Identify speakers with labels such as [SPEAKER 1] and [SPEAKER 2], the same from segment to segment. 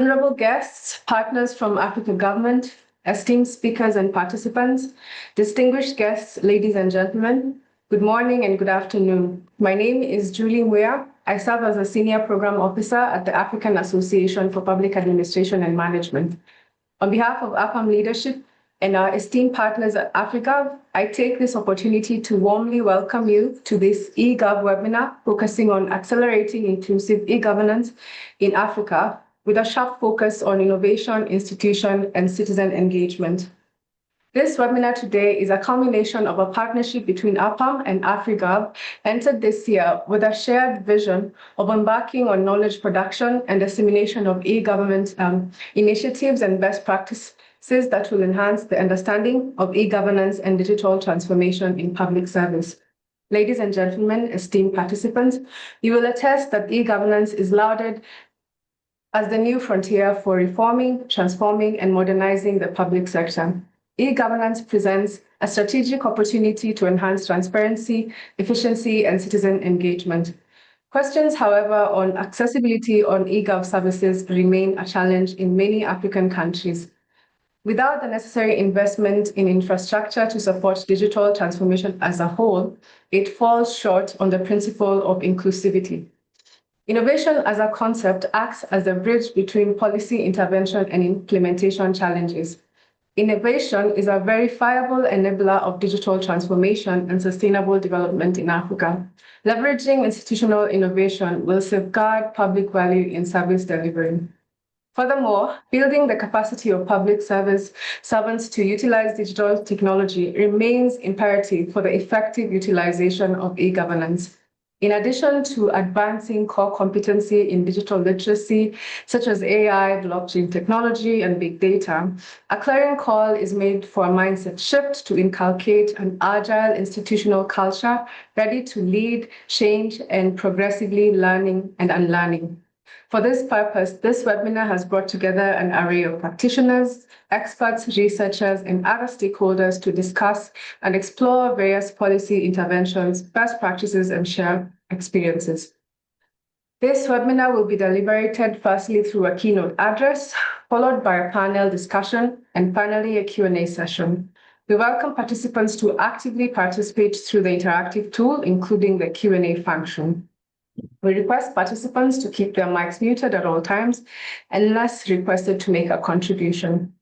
[SPEAKER 1] Honorable guests, partners from Africa Government, esteemed speakers and participants, distinguished guests, ladies and gentlemen, good morning and good afternoon. My name is Julie Muya. I serve as a Senior Program Officer at the African Association for Public Administration and Management. On behalf of APAM leadership and our esteemed partners at Africa, I take this opportunity to warmly welcome you to this eGov webinar focusing on accelerating inclusive e-governance in Africa with a sharp focus on innovation, institution, and citizen engagement. This webinar today is a culmination of a partnership between APAM and AfriGov entered this year with a shared vision of embarking on knowledge production and dissemination of e-government initiatives and best practices that will enhance the understanding of e-governance and digital transformation in public service. Ladies and gentlemen, esteemed participants, you will attest that e-governance is lauded as the new frontier for reforming, transforming, and modernizing the public sector. E-governance presents a strategic opportunity to enhance transparency, efficiency, and citizen engagement. Questions, however, on accessibility on e-gov services remain a challenge in many African countries. Without the necessary investment in infrastructure to support digital transformation as a whole, it falls short on the principle of inclusivity. Innovation as a concept acts as a bridge between policy intervention and implementation challenges. Innovation is a verifiable enabler of digital transformation and sustainable development in Africa. Leveraging institutional innovation will safeguard public value in service delivery. Furthermore, building the capacity of public service servants to utilize digital technology remains imperative for the effective utilization of e-governance. In addition to advancing core competency in digital literacy, such as AI, blockchain technology, and big data, a clarion call is made for a mindset shift to inculcate an agile institutional culture ready to lead, change, and progressively learning and unlearning. For this purpose, this webinar has brought together an array of practitioners, experts, researchers, and other stakeholders to discuss and explore various policy interventions, best practices, and share experiences. This webinar will be deliberated firstly through a keynote address, followed by a panel discussion, and finally a Q&A session. We welcome participants to actively participate through the interactive tool, including the Q&A function. We request participants to keep their mics muted at all times, unless requested to make a contribution.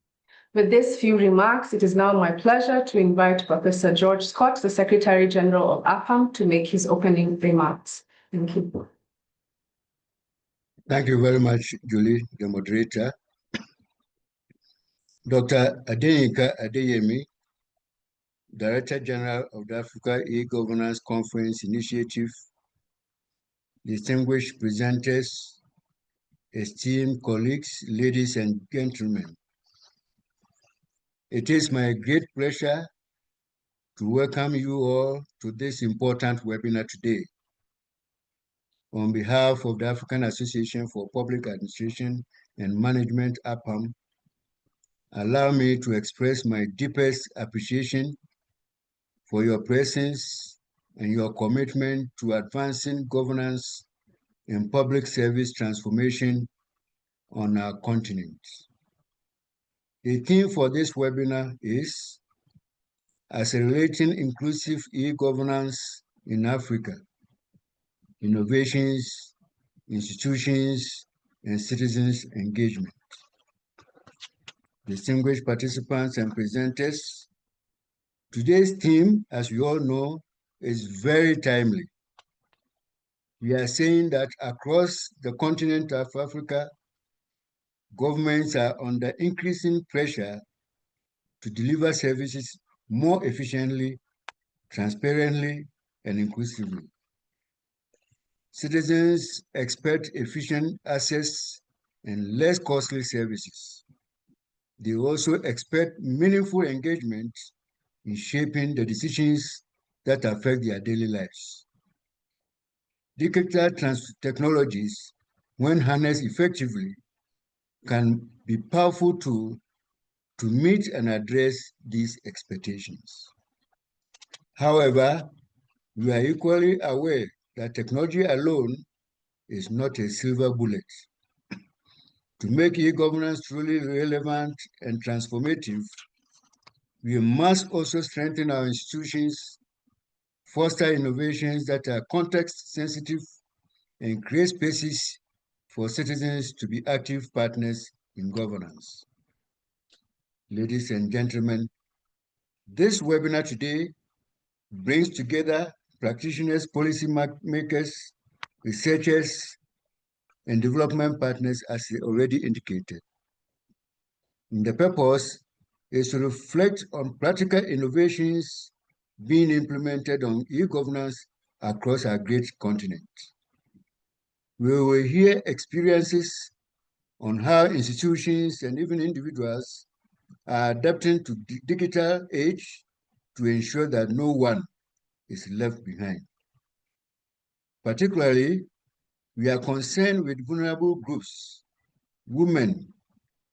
[SPEAKER 1] With these few remarks, it is now my pleasure to invite Professor George Scott, the Secretary General of APAM, to make his opening remarks. Thank you.
[SPEAKER 2] Thank you very much, Julie, the moderator. Dr. Adeyinka Adeyemi, Director General of the Africa E-Governance Conference Initiative, distinguished presenters, esteemed colleagues, ladies and gentlemen. It is my great pleasure to welcome you all to this important webinar today. On behalf of the African Association for Public Administration and Management, APAM, allow me to express my deepest appreciation for your presence and your commitment to advancing governance and public service transformation on our continent. The theme for this webinar is Accelerating Inclusive E-Governance in Africa, Innovations, Institutions, and Citizens' Engagement. Distinguished participants and presenters, today's theme, as you all know, is very timely. We are saying that across the continent of Africa, governments are under increasing pressure to deliver services more efficiently, transparently, and inclusively. Citizens expect efficient access and less costly services. They also expect meaningful engagement in shaping the decisions that affect their daily lives. Digital technologies, when harnessed effectively, can be powerful tools to meet and address these expectations. However, we are equally aware that technology alone is not a silver bullet. To make e-governance truly relevant and transformative, we must also strengthen our institutions, foster innovations that are context-sensitive, and create spaces for citizens to be active partners in governance. Ladies and gentlemen, this webinar today brings together practitioners, policy makers, researchers, and development partners as already indicated. And the purpose is to reflect on practical innovations being implemented on e-governance across our great continent. We will hear experiences on how institutions and even individuals are adapting to the digital age to ensure that no one is left behind. Particularly, we are concerned with vulnerable groups, women,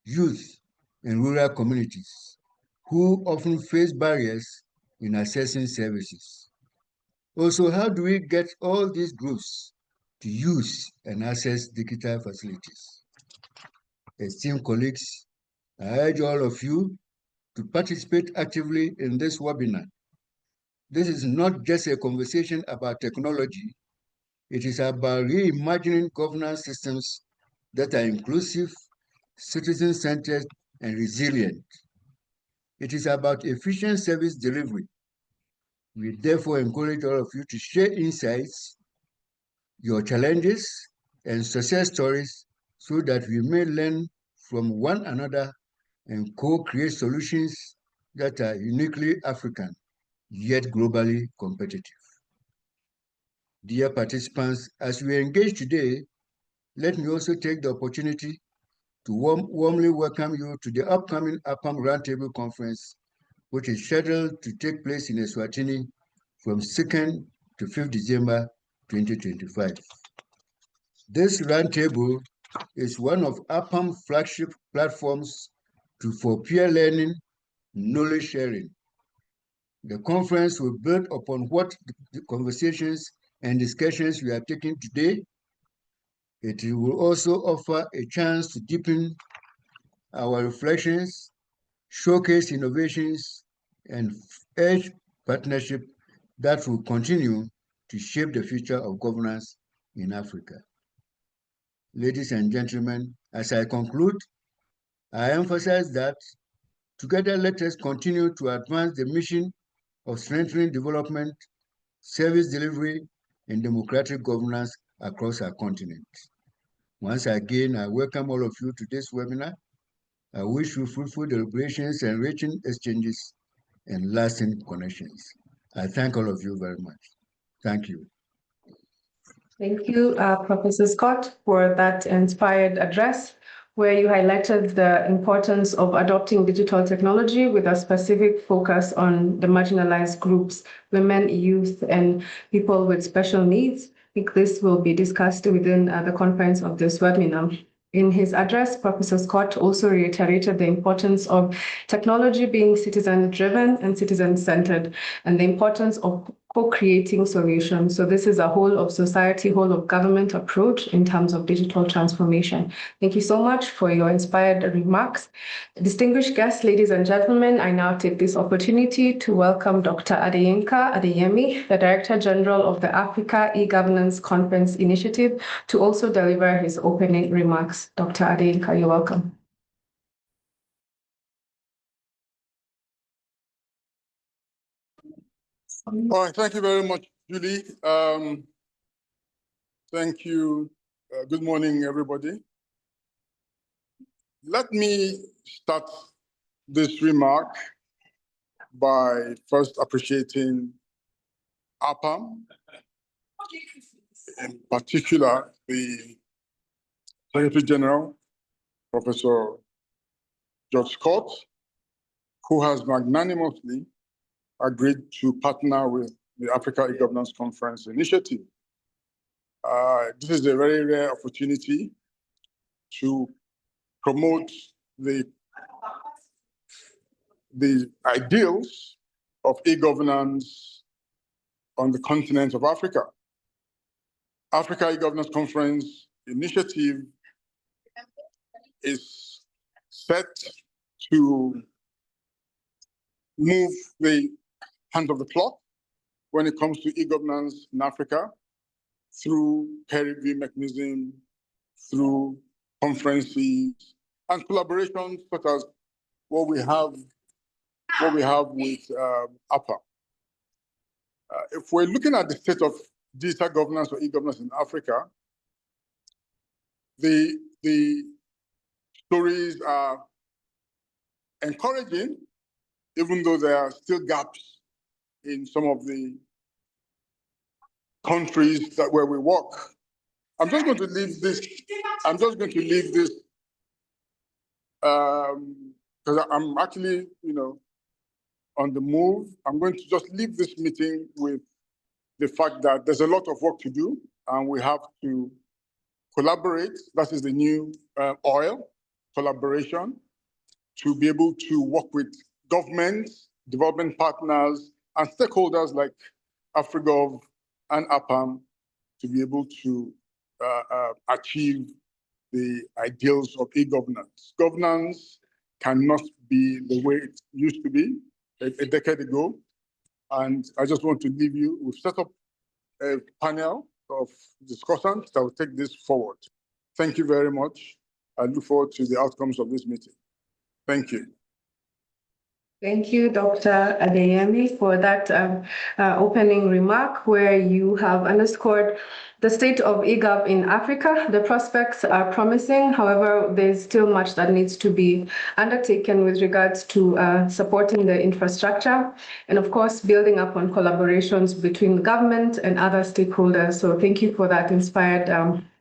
[SPEAKER 2] youth, and rural communities who often face barriers in accessing services. Also, how do we get all these groups to use and access digital facilities? Esteemed colleagues, I urge all of you to participate actively in this webinar. This is not just a conversation about technology, it is about reimagining governance systems that are inclusive, citizen-centered, and resilient. It is about efficient service delivery. We therefore encourage all of you to share insights, your challenges, and success stories so that we may learn from one another and co-create solutions that are uniquely African, yet globally competitive. Dear participants, as we engage today, let me also take the opportunity to warmly welcome you to the upcoming APAM Roundtable Conference, which is scheduled to take place in Eswatini from 2nd to 5th December 2025. This roundtable is one of APAM's flagship platforms for peer learning, knowledge sharing. The conference will build upon what the conversations and discussions we are taking today. It will also offer a chance to deepen our reflections, showcase innovations, and urge partnership that will continue to shape the future of governance in Africa. Ladies and gentlemen, as I conclude, I emphasize that together let us continue to advance the mission of strengthening development, service delivery, and democratic governance across our continent. Once again, I welcome all of you to this webinar. I wish you fruitful deliberations, enriching exchanges, and lasting connections. I thank all of you very much. Thank you.
[SPEAKER 1] Thank you, Professor Scott, for that inspired address, where you highlighted the importance of adopting digital technology with a specific focus on the marginalized groups, women, youth, and people with special needs. I think this will be discussed within the conference of this webinar. In his address, Professor Scott also reiterated the importance of technology being citizen-driven and citizen-centered, and the importance of co-creating solutions. So this is a whole of society, whole of government approach in terms of digital transformation. Thank you so much for your inspired remarks. Distinguished guests, ladies and gentlemen, I now take this opportunity to welcome Dr. Adeyinka Adeyemi, the Director General of the Africa E-Governance Conference Initiative, to also deliver his opening remarks. Dr. Adeyinka, you're welcome.
[SPEAKER 3] All right, thank you very much, Julie. Thank you. Good morning, everybody. Let me start this remark by first appreciating APAM, in particular the Secretary General, Professor George Scott, who has magnanimously agreed to partner with the Africa E-Governance Conference Initiative. This is a very rare opportunity to promote the ideals of e-governance on the continent of Africa. Africa E-Governance Conference Initiative is set to move the hand of the clock when it comes to e-governance in Africa through peer review mechanism, through conferences, and collaborations such as what we have with APA. If we're looking at the state of digital governance or e-governance in Africa, the stories are encouraging, even though there are still gaps in some of the countries where we work. I'm just going to leave this because I'm actually, on the move. I'm going to just leave this meeting with the fact that there's a lot of work to do, and we have to collaborate. That is the new oil, collaboration, to be able to work with governments, development partners, and stakeholders like AfriGov and APAM to be able to achieve the ideals of e-governance. Governance cannot be the way it used to be a decade ago. And I just want to leave you, we've set up a panel of discussants that will take this forward. Thank you very much. I look forward to the outcomes of this meeting. Thank you.
[SPEAKER 1] Thank you, Dr. Adeyemi, for that opening remark where you have underscored the state of eGov in Africa. The prospects are promising. However, there's still much that needs to be undertaken with regards to supporting the infrastructure and, of course, building up on collaborations between the government and other stakeholders. So thank you for that inspired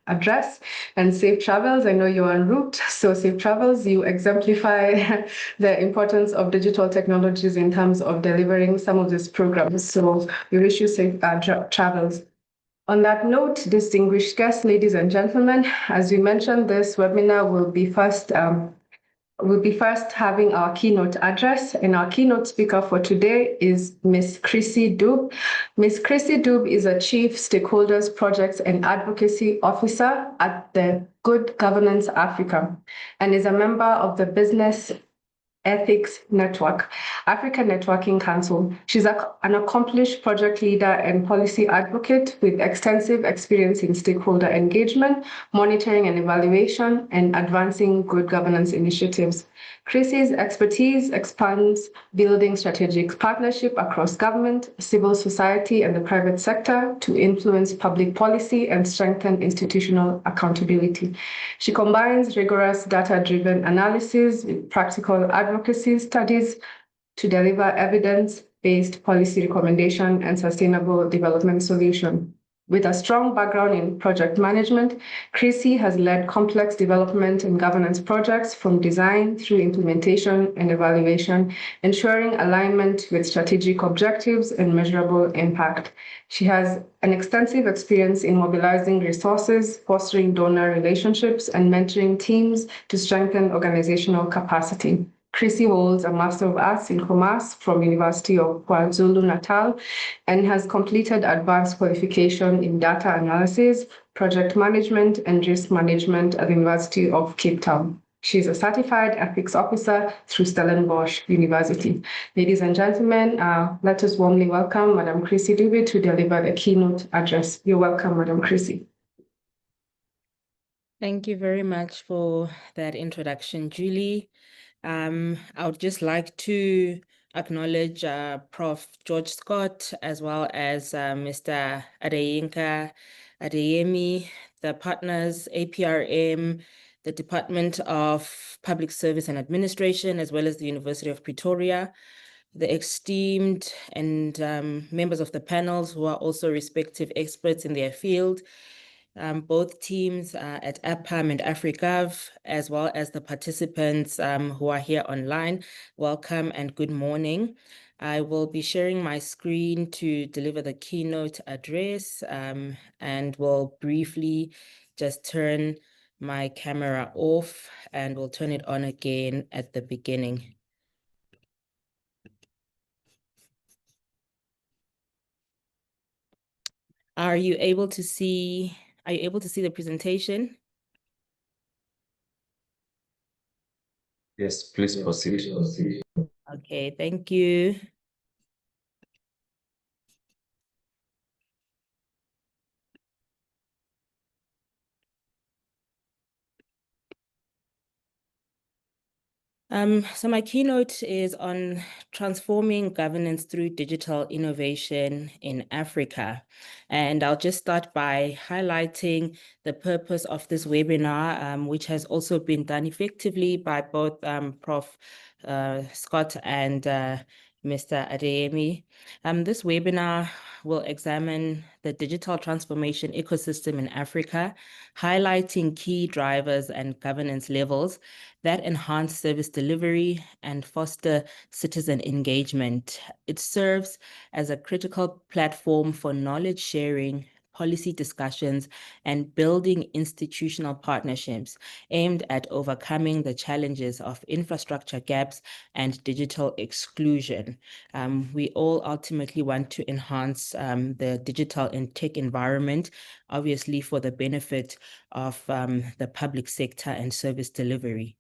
[SPEAKER 1] address, and safe travels. I know you're en route, so safe travels. You exemplify the importance of digital technologies in terms of delivering some of these programs. So we wish you safe travels. On that note, distinguished guests, ladies and gentlemen, as we mentioned, this webinar will be first having our keynote address, and our keynote speaker for today is Ms. Chrissy Dube. Ms. Chrissy Dube is a Chief Stakeholders Projects and Advocacy Officer at the Good Governance Africa and is a member of the Business Ethics Network, Africa Networking Council. She's an accomplished project leader and policy advocate with extensive experience in stakeholder engagement, monitoring and evaluation, and advancing good governance initiatives. Chrissy's expertise expands building strategic partnership across government, civil society, and the private sector to influence public policy and strengthen institutional accountability. She combines rigorous data-driven analysis with practical advocacy studies to deliver evidence-based policy recommendation and sustainable development solution. With a strong background in project management, Chrissy has led complex development and governance projects from design through implementation and evaluation, ensuring alignment with strategic objectives and measurable impact. She has an extensive experience in mobilizing resources, fostering donor relationships, and mentoring teams to strengthen organizational capacity. Chrissy holds a Master of Arts in Commerce from University of KwaZulu-Natal and has completed advanced qualification in data analysis, project management, and risk management at the University of Cape Town. She's a certified ethics officer through Stellenbosch University. Ladies and gentlemen, let us warmly welcome Madam Chrissy Dube to deliver the keynote address. You're welcome, Madam Chrissy.
[SPEAKER 4] Thank you very much for that introduction, Julie. I would just like to acknowledge Prof. George Scott, as well as Mr. Adeyinka Adeyemi, the partners, APRM, the Department of Public Service and Administration, as well as the University of Pretoria, the esteemed and members of the panels who are also respective experts in their field, both teams at APAM and AfriGov, as well as the participants who are here online. Welcome and good morning. I will be sharing my screen to deliver the keynote address, and will briefly just turn my camera off and we'll turn it on again at the beginning. Are you able to see the presentation?
[SPEAKER 5] Yes, please proceed.
[SPEAKER 4] Okay, thank you. So my keynote is on transforming governance through digital innovation in Africa. And I'll just start by highlighting the purpose of this webinar, which has also been done effectively by both Prof. Scott and Mr. Adeyemi. This webinar will examine the digital transformation ecosystem in Africa, highlighting key drivers and governance levels that enhance service delivery and foster citizen engagement. It serves as a critical platform for knowledge sharing, policy discussions, and building institutional partnerships aimed at overcoming the challenges of infrastructure gaps and digital exclusion. We all ultimately want to enhance the digital and tech environment, obviously for the benefit of the public sector and service delivery.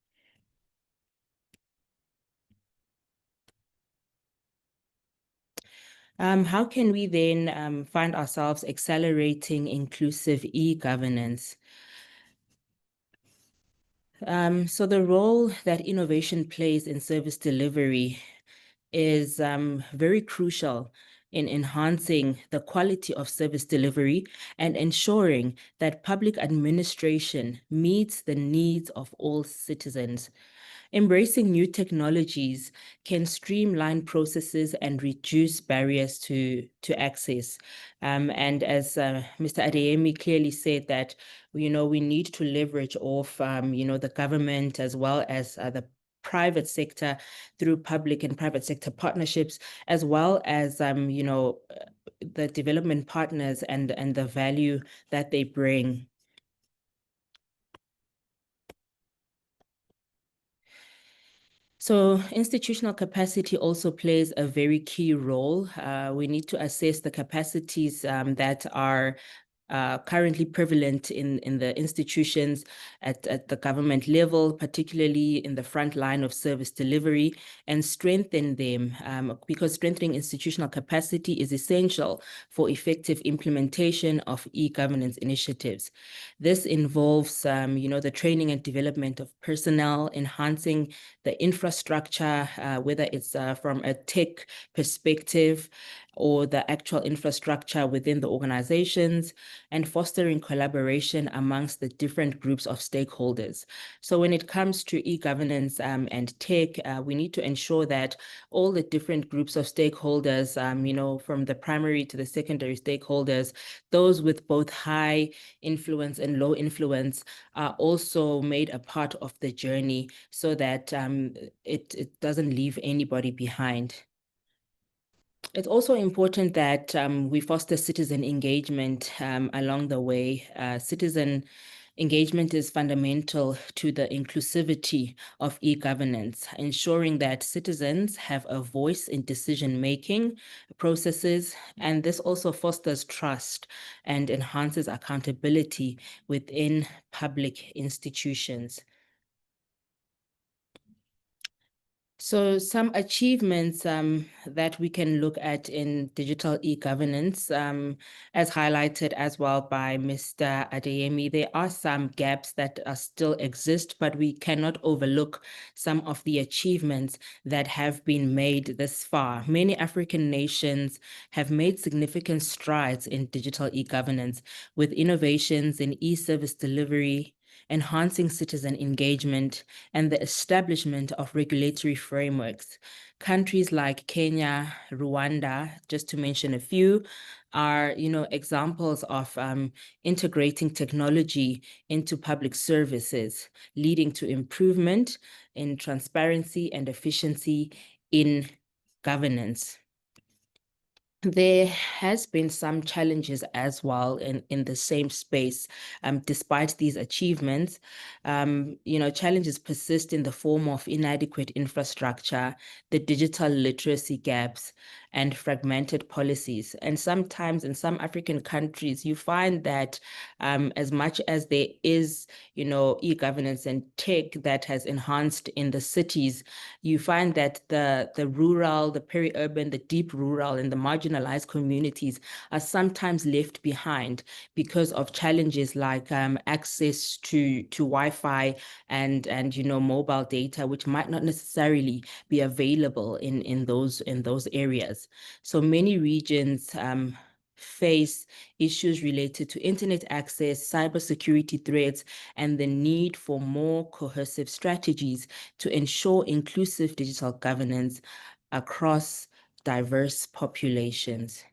[SPEAKER 4] How can we then find ourselves accelerating inclusive e-governance? So the role that innovation plays in service delivery is very crucial in enhancing the quality of service delivery and ensuring that public administration meets the needs of all citizens. Embracing new technologies can streamline processes and reduce barriers to access. And as Mr. Adeyemi clearly said that, we need to leverage off, the government as well as the private sector through public and private sector partnerships, as well as, the development partners and the value that they bring. So institutional capacity also plays a very key role. We need to assess the capacities that are currently prevalent in the institutions at the government level, particularly in the front line of service delivery, and strengthen them because strengthening institutional capacity is essential for effective implementation of e-governance initiatives. This involves, the training and development of personnel, enhancing the infrastructure, whether it's from a tech perspective or the actual infrastructure within the organizations, and fostering collaboration amongst the different groups of stakeholders. So when it comes to e-governance and tech, we need to ensure that all the different groups of stakeholders, from the primary to the secondary stakeholders, those with both high influence and low influence, are also made a part of the journey so that it doesn't leave anybody behind. It's also important that we foster citizen engagement along the way. Citizen engagement is fundamental to the inclusivity of e-governance, ensuring that citizens have a voice in decision-making processes, and this also fosters trust and enhances accountability within public institutions. So some achievements that we can look at in digital e-governance, as highlighted as well by Mr. Adeyemi, there are some gaps that still exist, but we cannot overlook some of the achievements that have been made this far. Many African nations have made significant strides in digital e-governance with innovations in e-service delivery, enhancing citizen engagement, and the establishment of regulatory frameworks. Countries like Kenya, Rwanda, just to mention a few, are examples of integrating technology into public services, leading to improvement in transparency and efficiency in governance. There has been some challenges as well in the same space. Despite these achievements, challenges persist in the form of inadequate infrastructure, the digital literacy gaps, and fragmented policies. And sometimes in some African countries, you find that as much as there is, e-governance and tech that has enhanced in the cities, you find that the rural, the peri-urban, the deep rural, and the marginalized communities are sometimes left behind because of challenges like access to Wi-Fi and mobile data, which might not necessarily be available in those areas. So many regions face issues related to internet access, cybersecurity threats, and the need for more cohesive strategies to ensure inclusive digital governance across diverse populations.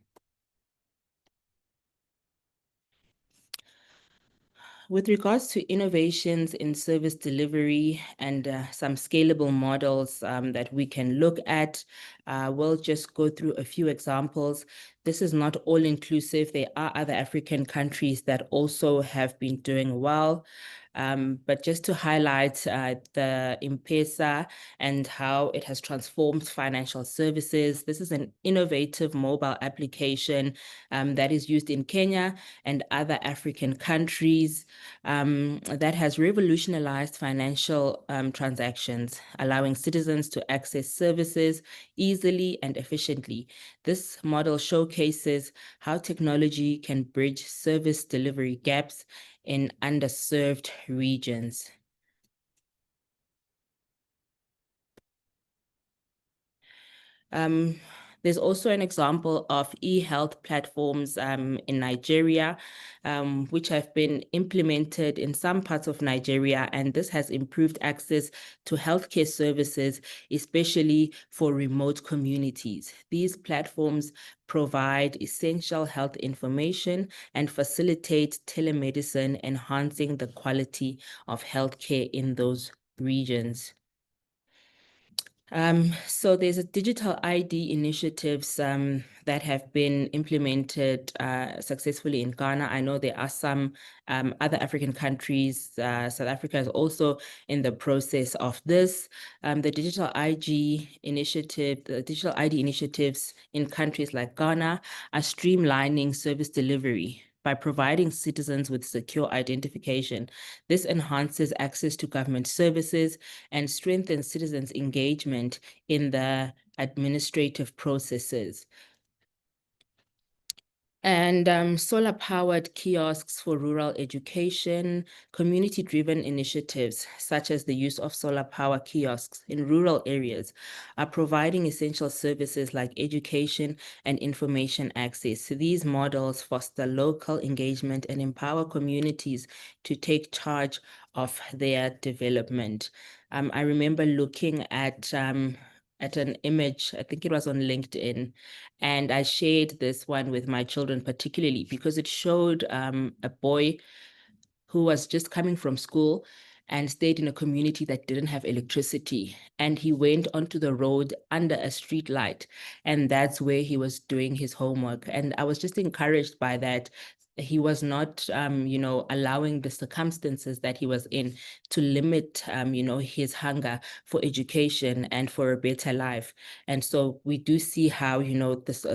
[SPEAKER 4] With regards to innovations in service delivery and some scalable models that we can look at, we'll just go through a few examples. This is not all inclusive. There are other African countries that also have been doing well. But just to highlight the M-Pesa and how it has transformed financial services. This is an innovative mobile application that is used in Kenya and other African countries that has revolutionized financial transactions, allowing citizens to access services easily and efficiently. This model showcases how technology can bridge service delivery gaps in underserved regions. There's also an example of e-health platforms in Nigeria, which have been implemented in some parts of Nigeria, and this has improved access to healthcare services, especially for remote communities. These platforms provide essential health information and facilitate telemedicine, enhancing the quality of healthcare in those regions. So there's a digital ID initiatives that have been implemented successfully in Ghana. I know there are some other African countries. South Africa is also in the process of this. The digital ID initiatives in countries like Ghana are streamlining service delivery by providing citizens with secure identification. This enhances access to government services and strengthens citizens' engagement in the administrative processes. And solar-powered kiosks for rural education, community-driven initiatives, such as the use of solar power kiosks in rural areas, are providing essential services like education and information access. These models foster local engagement and empower communities to take charge of their development. I remember looking at an image, I think it was on LinkedIn, and I shared this one with my children particularly because it showed a boy who was just coming from school and stayed in a community that didn't have electricity. And he went onto the road under a street light, and that's where he was doing his homework. And I was just encouraged by that. He was not, allowing the circumstances that he was in to limit, his hunger for education and for a better life. And so we do see how, this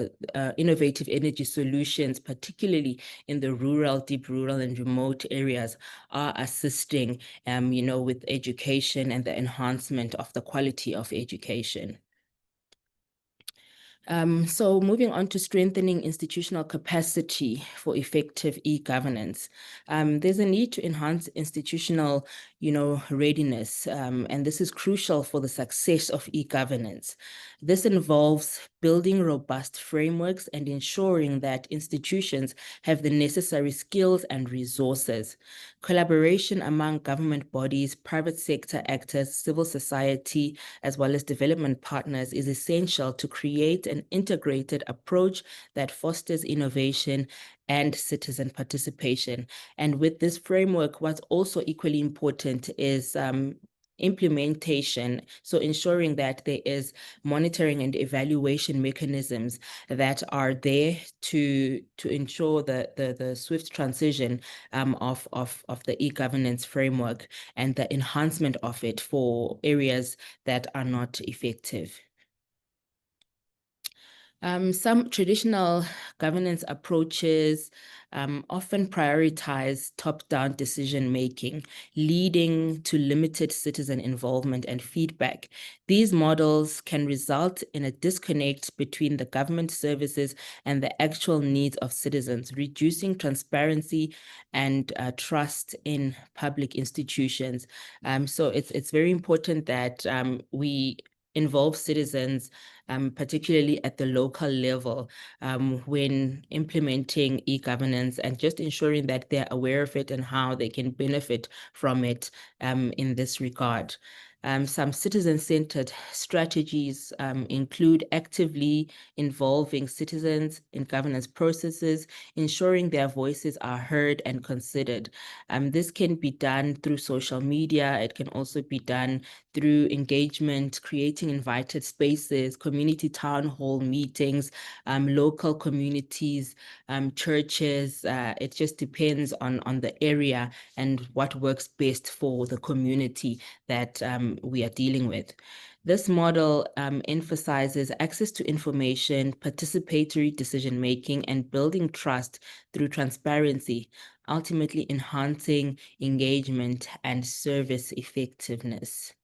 [SPEAKER 4] innovative energy solutions, particularly in the rural, deep rural and remote areas, are assisting, with education and the enhancement of the quality of education. So moving on to strengthening institutional capacity for effective e-governance. There's a need to enhance institutional, readiness, and this is crucial for the success of e-governance. This involves building robust frameworks and ensuring that institutions have the necessary skills and resources. Collaboration among government bodies, private sector actors, civil society, as well as development partners is essential to create an integrated approach that fosters innovation and citizen participation. And with this framework, what's also equally important is implementation, so ensuring that there is monitoring and evaluation mechanisms that are there to ensure the swift transition of the e-governance framework and the enhancement of it for areas that are not effective. Some traditional governance approaches often prioritize top-down decision-making, leading to limited citizen involvement and feedback. These models can result in a disconnect between the government services and the actual needs of citizens, reducing transparency and trust in public institutions. So it's very important that we involve citizens, particularly at the local level, when implementing e-governance, and just ensuring that they're aware of it and how they can benefit from it in this regard. Some citizen-centered strategies include actively involving citizens in governance processes, ensuring their voices are heard and considered. This can be done through social media. It can also be done through engagement, creating invited spaces, community town hall meetings, local communities, churches. It just depends on the area and what works best for the community that we are dealing with. This model emphasizes access to information, participatory decision-making, and building trust through transparency, ultimately enhancing engagement and service effectiveness.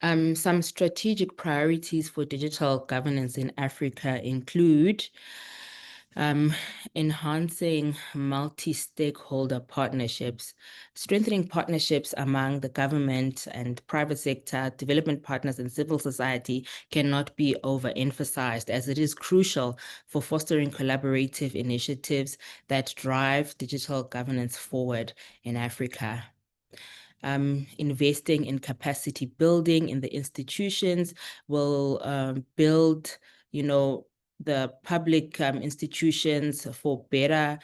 [SPEAKER 4] Some strategic priorities for digital governance in Africa include enhancing multi-stakeholder partnerships, strengthening partnerships among the government and private sector, development partners, and civil society cannot be overemphasized, as it is crucial for fostering collaborative initiatives that drive digital governance forward in Africa. Investing in capacity building in the institutions will build, the public institutions for better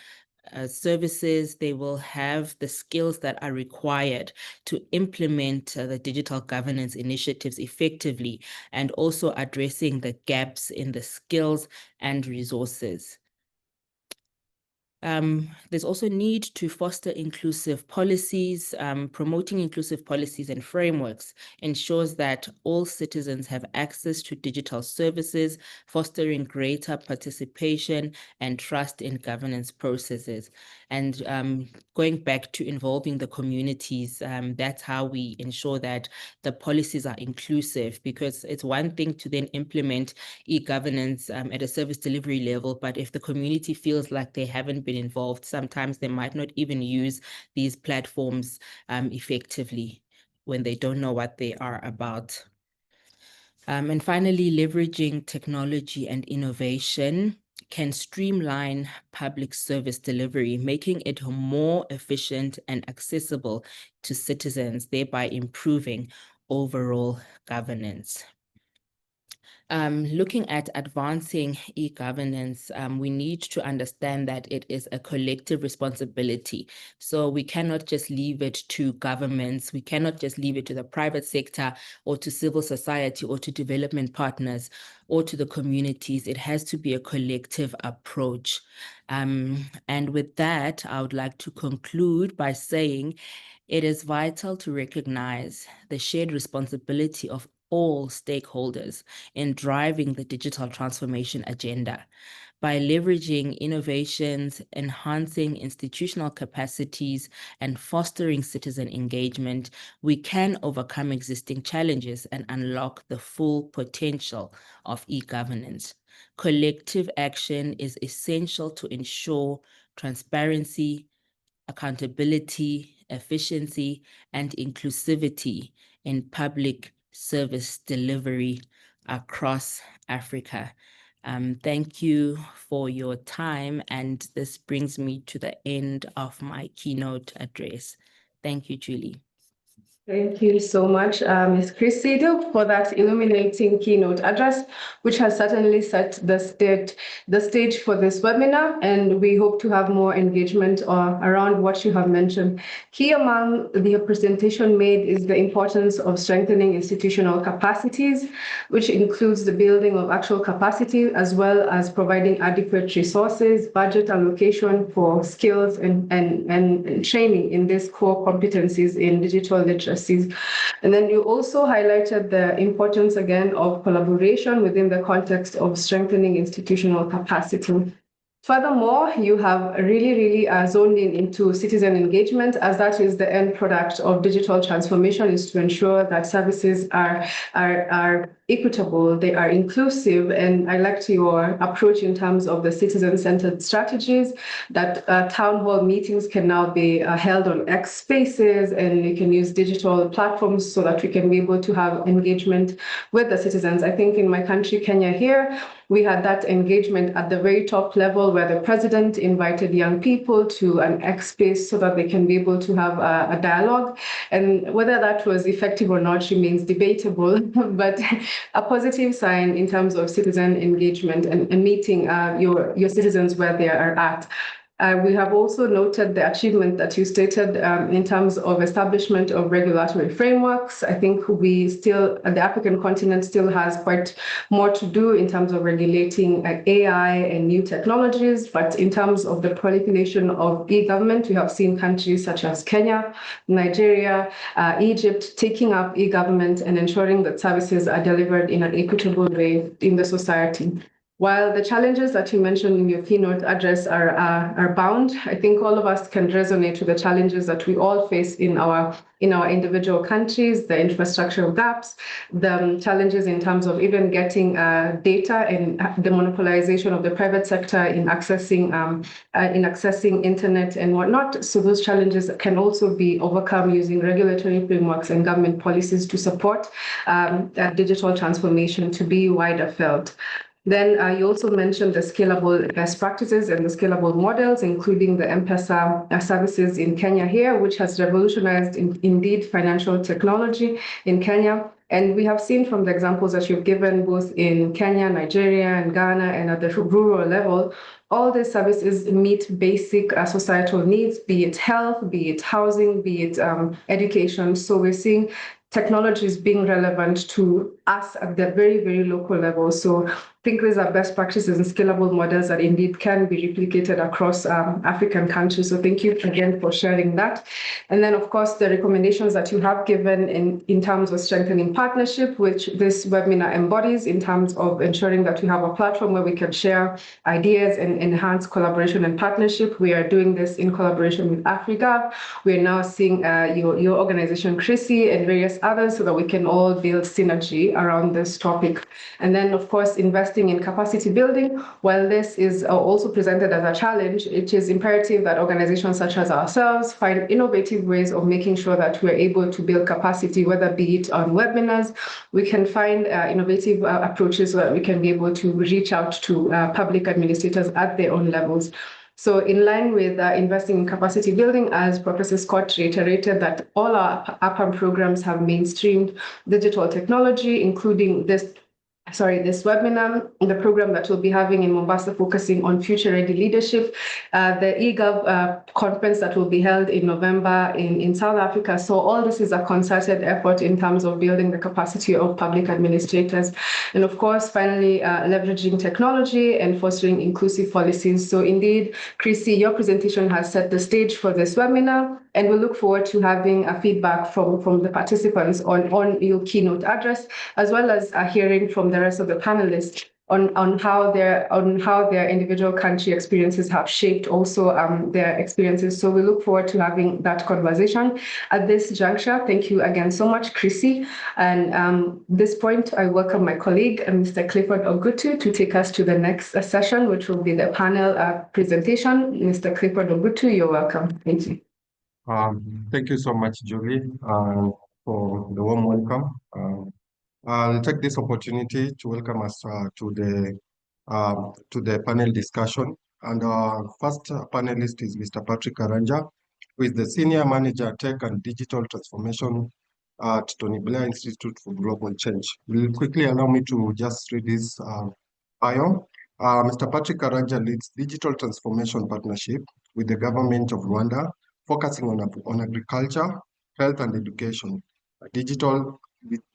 [SPEAKER 4] services. They will have the skills that are required to implement the digital governance initiatives effectively, and also addressing the gaps in the skills and resources. There's also need to foster inclusive policies. Promoting inclusive policies and frameworks ensures that all citizens have access to digital services, fostering greater participation and trust in governance processes. And going back to involving the communities, that's how we ensure that the policies are inclusive, because it's one thing to then implement e-governance at a service delivery level, but if the community feels like they haven't been involved, sometimes they might not even use these platforms effectively when they don't know what they are about. And finally, leveraging technology and innovation can streamline public service delivery, making it more efficient and accessible to citizens, thereby improving overall governance. Looking at advancing e-governance, we need to understand that it is a collective responsibility. So we cannot just leave it to governments. We cannot just leave it to the private sector or to civil society or to development partners or to the communities. It has to be a collective approach. And with that, I would like to conclude by saying it is vital to recognize the shared responsibility of all stakeholders in driving the digital transformation agenda. By leveraging innovations, enhancing institutional capacities, and fostering citizen engagement, we can overcome existing challenges and unlock the full potential of e-governance. Collective action is essential to ensure transparency, accountability, efficiency, and inclusivity in public service delivery across Africa. Thank you for your time, and this brings me to the end of my keynote address. Thank you, Julie.
[SPEAKER 1] Thank you so much, Ms. Chris Siedel, for that illuminating keynote address, which has certainly set the stage for this webinar, and we hope to have more engagement around what you have mentioned. Key among the presentation made is the importance of strengthening institutional capacities, which includes the building of actual capacity, as well as providing adequate resources, budget allocation for skills and training in these core competencies in digital literacy. literacies. And then you also highlighted the importance again of collaboration within the context of strengthening institutional capacity. Furthermore, you have really zoned into citizen engagement, as that is the end product of digital transformation, is to ensure that services are equitable, they are inclusive. And I liked your approach in terms of the citizen-centered strategies, that town hall meetings can now be held on X Spaces, and you can use digital platforms so that we can be able to have engagement with the citizens. I think in my country, Kenya here, we had that engagement at the very top level where the president invited young people to an X Space so that they can be able to have a dialogue. And whether that was effective or not remains debatable, but a positive sign in terms of citizen engagement and meeting your citizens where they are at. We have also noted the achievement that you stated in terms of establishment of regulatory frameworks. I think the African continent still has quite more to do in terms of regulating AI and new technologies. But in terms of the proliferation of e-government, we have seen countries such as Kenya, Nigeria, Egypt taking up e-government and ensuring that services are delivered in an equitable way in the society. While the challenges that you mentioned in your keynote address are bound, I think all of us can resonate with the challenges that we all face in our individual countries, the infrastructural gaps, the challenges in terms of even getting data, and the monopolization of the private sector in accessing internet and whatnot. So those challenges can also be overcome using regulatory frameworks and government policies to support digital transformation to be wider felt. Then you also mentioned the scalable best practices and the scalable models, including the M-Pesa services in Kenya here, which has revolutionized indeed financial technology in Kenya. And we have seen from the examples that you've given both in Kenya, Nigeria, and Ghana, and at the rural level, all these services meet basic societal needs, be it health, be it housing, be it education. So we're seeing technologies being relevant to us at the very local level. So I think these are best practices and scalable models that indeed can be replicated across African countries. So thank you again for sharing that. And then, of course, the recommendations that you have given in terms of strengthening partnership, which this webinar embodies, in terms of ensuring that we have a platform where we can share ideas and enhance collaboration and partnership. We are doing this in collaboration with AfriGov. We're now seeing your organization, CRISI, and various others, so that we can all build synergy around this topic. And then, of course, investing in capacity building. While this is also presented as a challenge, it is imperative that organizations such as ourselves find innovative ways of making sure that we're able to build capacity, whether be it on webinars. We can find innovative approaches so that we can be able to reach out to public administrators at their own levels. So in line with investing in capacity building, as Professor Scott reiterated, that all our APAM programs have mainstreamed digital technology, including this webinar, the program that we'll be having in Mombasa focusing on future-ready leadership, the eGov conference that will be held in November in South Africa. So all this is a concerted effort in terms of building the capacity of public administrators. And of course, finally, leveraging technology and fostering inclusive policies. So indeed, CRISI, your presentation has set the stage for this webinar, and we look forward to having a feedback from the participants on your keynote address, as well as hearing from the rest of the panelists on how their individual country experiences have shaped also their experiences. So we look forward to having that conversation. At this juncture, thank you again so much, CRISI. And this point, I welcome my colleague, Mr. Clifford Ogutu, to take us to the next session, which will be the panel presentation. Mr. Clifford Ogutu, you're welcome. Thank you.
[SPEAKER 5] Thank you so much, Julie, for the warm welcome. I'll take this opportunity to welcome us to the panel discussion. And our first panelist is Mr. Patrick Karanja, who is the Senior Manager, Tech and Digital Transformation at Tony Blair Institute for Global Change. Will quickly allow me to just read his bio. Mr. Patrick Karanja leads Digital Transformation Partnership with the Government of Rwanda, focusing on agriculture, health and education,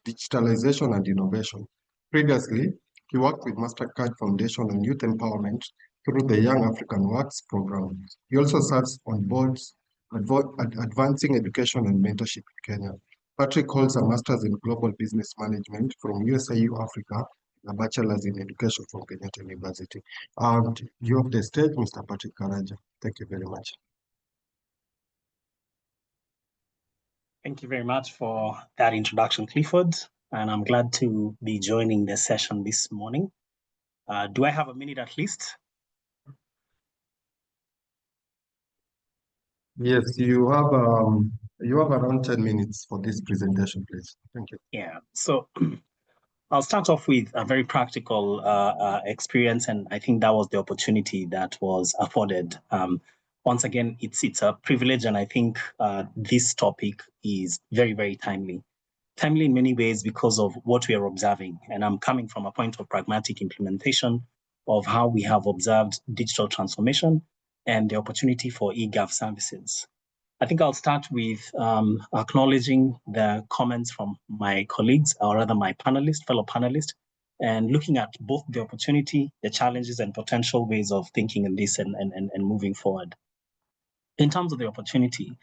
[SPEAKER 5] digitalization and innovation. Previously, he worked with MasterCard Foundation on youth empowerment through the Young African Works program. He also serves on boards advancing education and mentorship in Kenya. Patrick holds a master's in global business management from USIU Africa, a bachelor's in education from Kenyatta University. You have the stage, Mr. Patrick Karanja. Thank you very much.
[SPEAKER 6] Thank you very much for that introduction, Clifford, and I'm glad to be joining the session this morning. Do I have a minute at least?
[SPEAKER 5] Yes, you have around 10 minutes for this presentation, please. Thank you.
[SPEAKER 6] Yeah, so I'll start off with a very practical experience, and I think that was the opportunity that was afforded. Once again, it's a privilege, and I think this topic is very, very timely. Timely in many ways because of what we are observing, and I'm coming from a point of pragmatic implementation of how we have observed digital transformation and the opportunity for eGov services. I think I'll start with acknowledging the comments from my colleagues, or rather my fellow panelists, and looking at both the opportunity, the challenges, and potential ways of thinking in this and moving forward. In terms of the opportunity,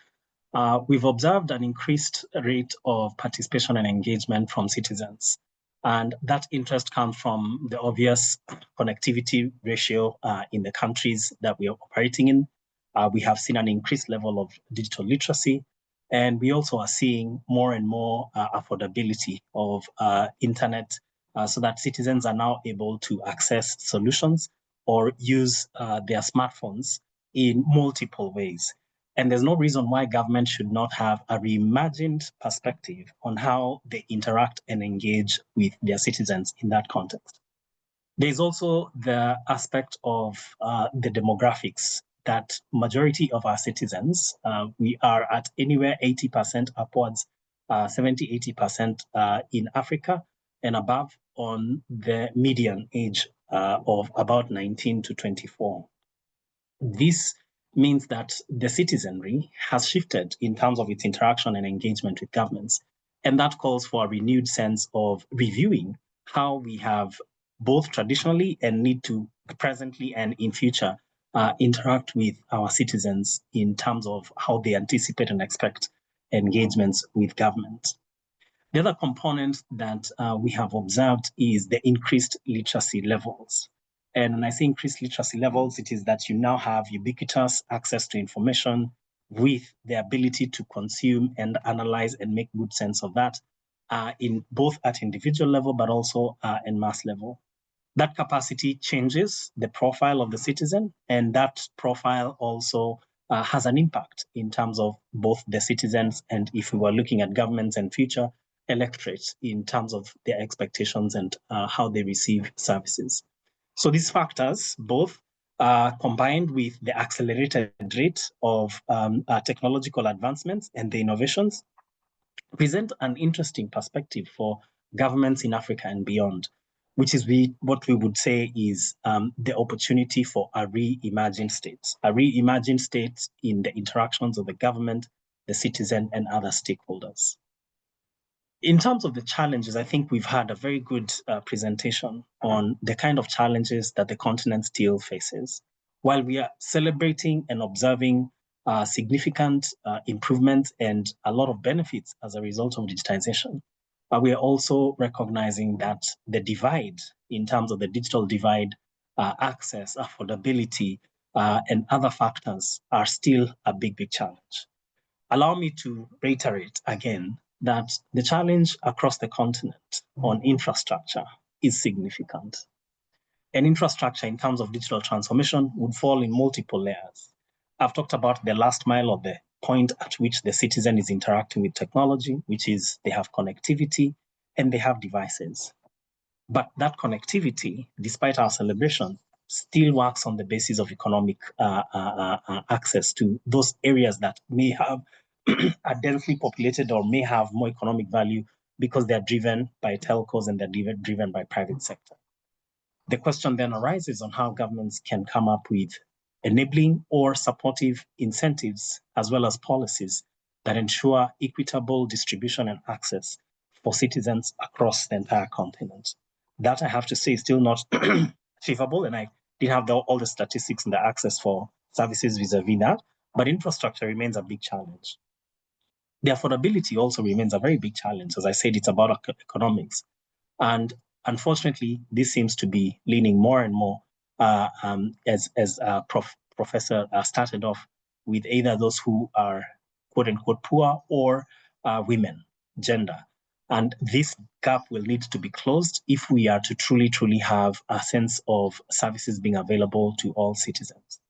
[SPEAKER 6] we've observed an increased rate of participation and engagement from citizens. And that interest comes from the obvious connectivity ratio in the countries that we are operating in. We have seen an increased level of digital literacy, and we also are seeing more and more affordability of internet so that citizens are now able to access solutions or use their smartphones in multiple ways. And there's no reason why government should not have a reimagined perspective on how they interact and engage with their citizens in that context. There's also the aspect of the demographics, that majority of our citizens, we are at anywhere 80% upwards, 70, 80% in Africa and above on the median age of about 19 to 24. This means that the citizenry has shifted in terms of its interaction and engagement with governments. And that calls for a renewed sense of reviewing how we have both traditionally and need to presently and in future interact with our citizens in terms of how they anticipate and expect engagements with government. The other component that we have observed is the increased literacy levels. And when I say increased literacy levels, it is that you now have ubiquitous access to information with the ability to consume and analyze and make good sense of that in both at individual level, but also in mass level. That capacity changes the profile of the citizen, and that profile also has an impact in terms of both the citizens and, if we were looking at governments and future electorates, in terms of their expectations and how they receive services. So these factors, both combined with the accelerated rate of technological advancements and the innovations, present an interesting perspective for governments in Africa and beyond, which is what we would say is the opportunity for a reimagined state in the interactions of the government, the citizen, and other stakeholders. In terms of the challenges, I think we've had a very good presentation on the kind of challenges that the continent still faces. While we are celebrating and observing significant improvements and a lot of benefits as a result of digitization, we are also recognizing that the divide in terms of the digital divide, access, affordability, and other factors are still a big, big challenge. Allow me to reiterate again that the challenge across the continent on infrastructure is significant. And infrastructure in terms of digital transformation would fall in multiple layers. I've talked about the last mile, or the point at which the citizen is interacting with technology, which is they have connectivity and they have devices. But that connectivity, despite our celebration, still works on the basis of economic access to those areas that may have are densely populated or may have more economic value because they're driven by telcos and they're driven by private sector. The question then arises on how governments can come up with enabling or supportive incentives, as well as policies that ensure equitable distribution and access for citizens across the entire continent. That, I have to say, is still not achievable, and I didn't have all the statistics and the access for services vis-a-vis that, but infrastructure remains a big challenge. The affordability also remains a very big challenge. As I said, it's about economics. And unfortunately, this seems to be leaning more and more, as Professor started off with, either those who are quote unquote poor or women, gender. And this gap will need to be closed if we are to truly have a sense of services being available to all citizens.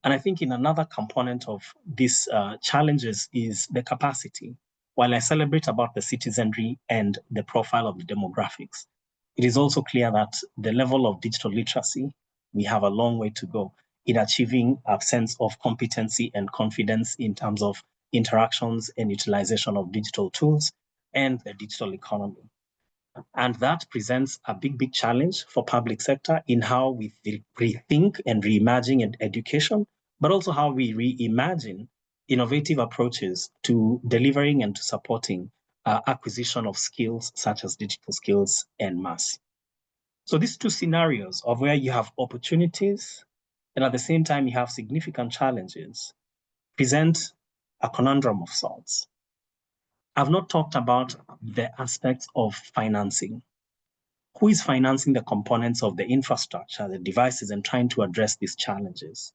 [SPEAKER 6] And I think in another component of these challenges is the capacity. While I celebrate about the citizenry and the profile of the demographics, it is also clear that the level of digital literacy, we have a long way to go in achieving a sense of competency and confidence in terms of interactions and utilization of digital tools and the digital economy. And that presents a big challenge for public sector in how we rethink and reimagine education, but also how we reimagine innovative approaches to delivering and to supporting acquisition of skills such as digital skills and mass. So these two scenarios of where you have opportunities and at the same time you have significant challenges present a conundrum of sorts. I've not talked about the aspects of financing. Who is financing the components of the infrastructure, the devices, and trying to address these challenges?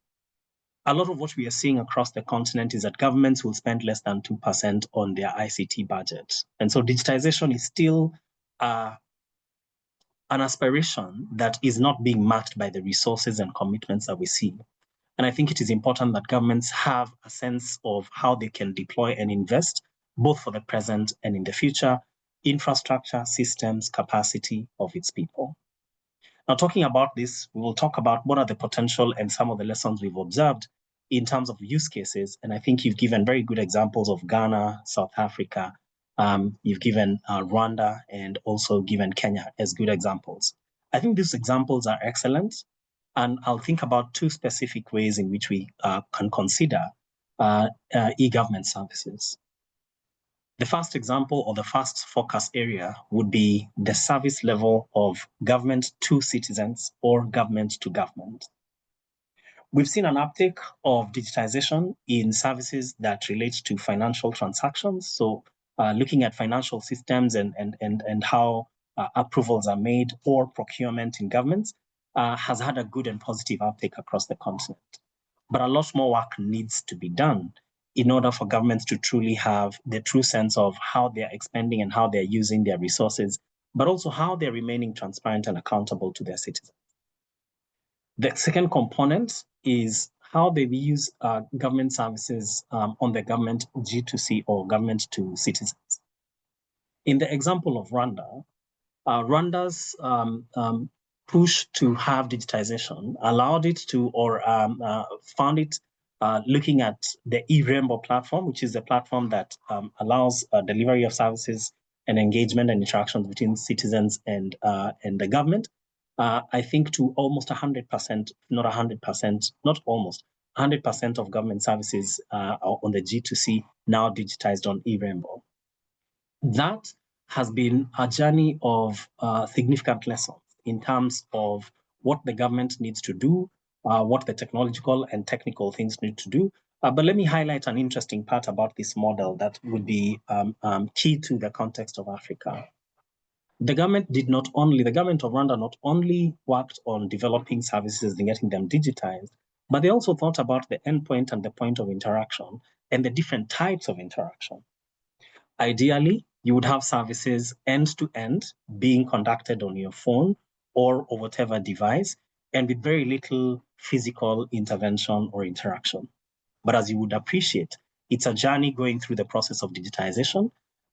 [SPEAKER 6] A lot of what we are seeing across the continent is that governments will spend less than 2% on their ICT budget. And so digitization is still an aspiration that is not being matched by the resources and commitments that we see. And I think it is important that governments have a sense of how they can deploy and invest, both for the present and in the future, infrastructure, systems, capacity of its people. Now, talking about this, we will talk about what are the potential and some of the lessons we've observed in terms of use cases. And I think you've given very good examples of Ghana, South Africa, you've given Rwanda, and also given Kenya as good examples. I think these examples are excellent. And I'll think about two specific ways in which we can consider e-government services. The first example or the first focus area would be the service level of government to citizens or government to government. We've seen an uptake of digitization in services that relate to financial transactions. So looking at financial systems and how approvals are made or procurement in governments has had a good and positive uptake across the continent. But a lot more work needs to be done in order for governments to truly have the true sense of how they're expending and how they're using their resources, but also how they're remaining transparent and accountable to their citizens. The second component is how they use government services on the government G2C or government to citizens. In the example of Rwanda, Rwanda's push to have digitization allowed it to, or found it looking at the eRembo platform, which is the platform that allows delivery of services and engagement and interactions between citizens and the government. I think to almost 100%, not 100%, not almost 100% of government services are on the G2C now digitized on eRembo. That has been a journey of significant lessons in terms of what the government needs to do, what the technological and technical things need to do. But let me highlight an interesting part about this model that would be key to the context of Africa. The government of Rwanda not only worked on developing services and getting them digitized, but they also thought about the endpoint and the point of interaction and the different types of interaction. Ideally, you would have services end-to-end being conducted on your phone or whatever device, and with very little physical intervention or interaction. But as you would appreciate, it's a journey going through the process of digitization.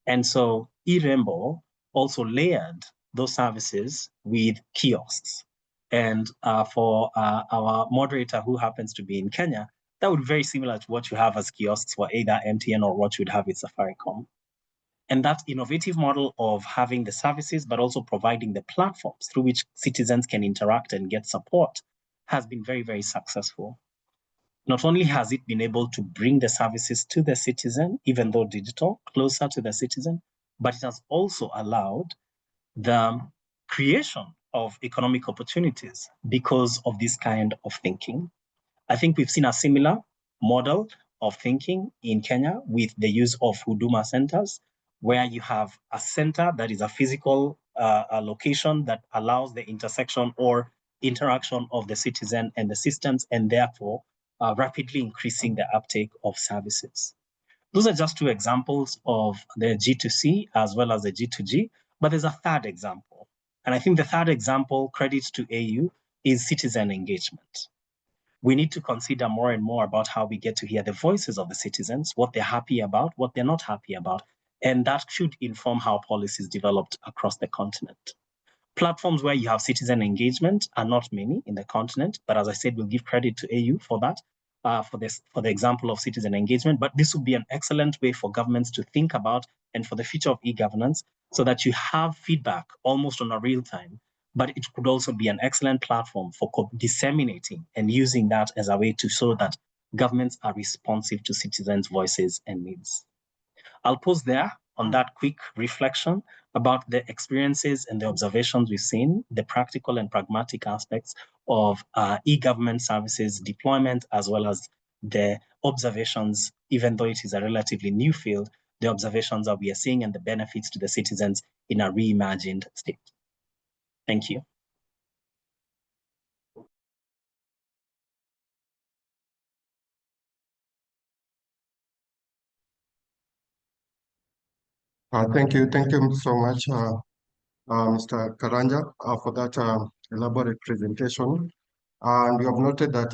[SPEAKER 6] And so eRembo also layered those services with kiosks. And for our moderator who happens to be in Kenya, that would be very similar to what you have as kiosks for either MTN or what you'd have with Safaricom. And that innovative model of having the services, but also providing the platforms through which citizens can interact and get support has been very, very successful. Not only has it been able to bring the services to the citizen, even though digital, closer to the citizen, but it has also allowed the creation of economic opportunities because of this kind of thinking. I think we've seen a similar model of thinking in Kenya with the use of Huduma centers, where you have a center that is a physical a location that allows the intersection or interaction of the citizen and the systems, and therefore rapidly increasing the uptake of services. Those are just 2 examples of the G2C as well as the G2G, but there's a third example. And I think the third example, credit to AU, is citizen engagement. We need to consider more and more about how we get to hear the voices of the citizens, what they're happy about, what they're not happy about, and that should inform how policy is developed across the continent. Platforms where you have citizen engagement are not many in the continent, but as I said, we'll give credit to AU for that, for the example of citizen engagement. But this would be an excellent way for governments to think about and for the future of e-governance, so that you have feedback almost on a real time. But it could also be an excellent platform for disseminating and using that as a way to show that governments are responsive to citizens' voices and needs. I'll pause there on that quick reflection about the experiences and the observations we've seen, the practical and pragmatic aspects of e-government services deployment, as well as the observations, even though it is a relatively new field, the observations that we are seeing and the benefits to the citizens in a reimagined state. Thank you.
[SPEAKER 5] Thank you so much, Mr. Karanja, for that elaborate presentation. And we have noted that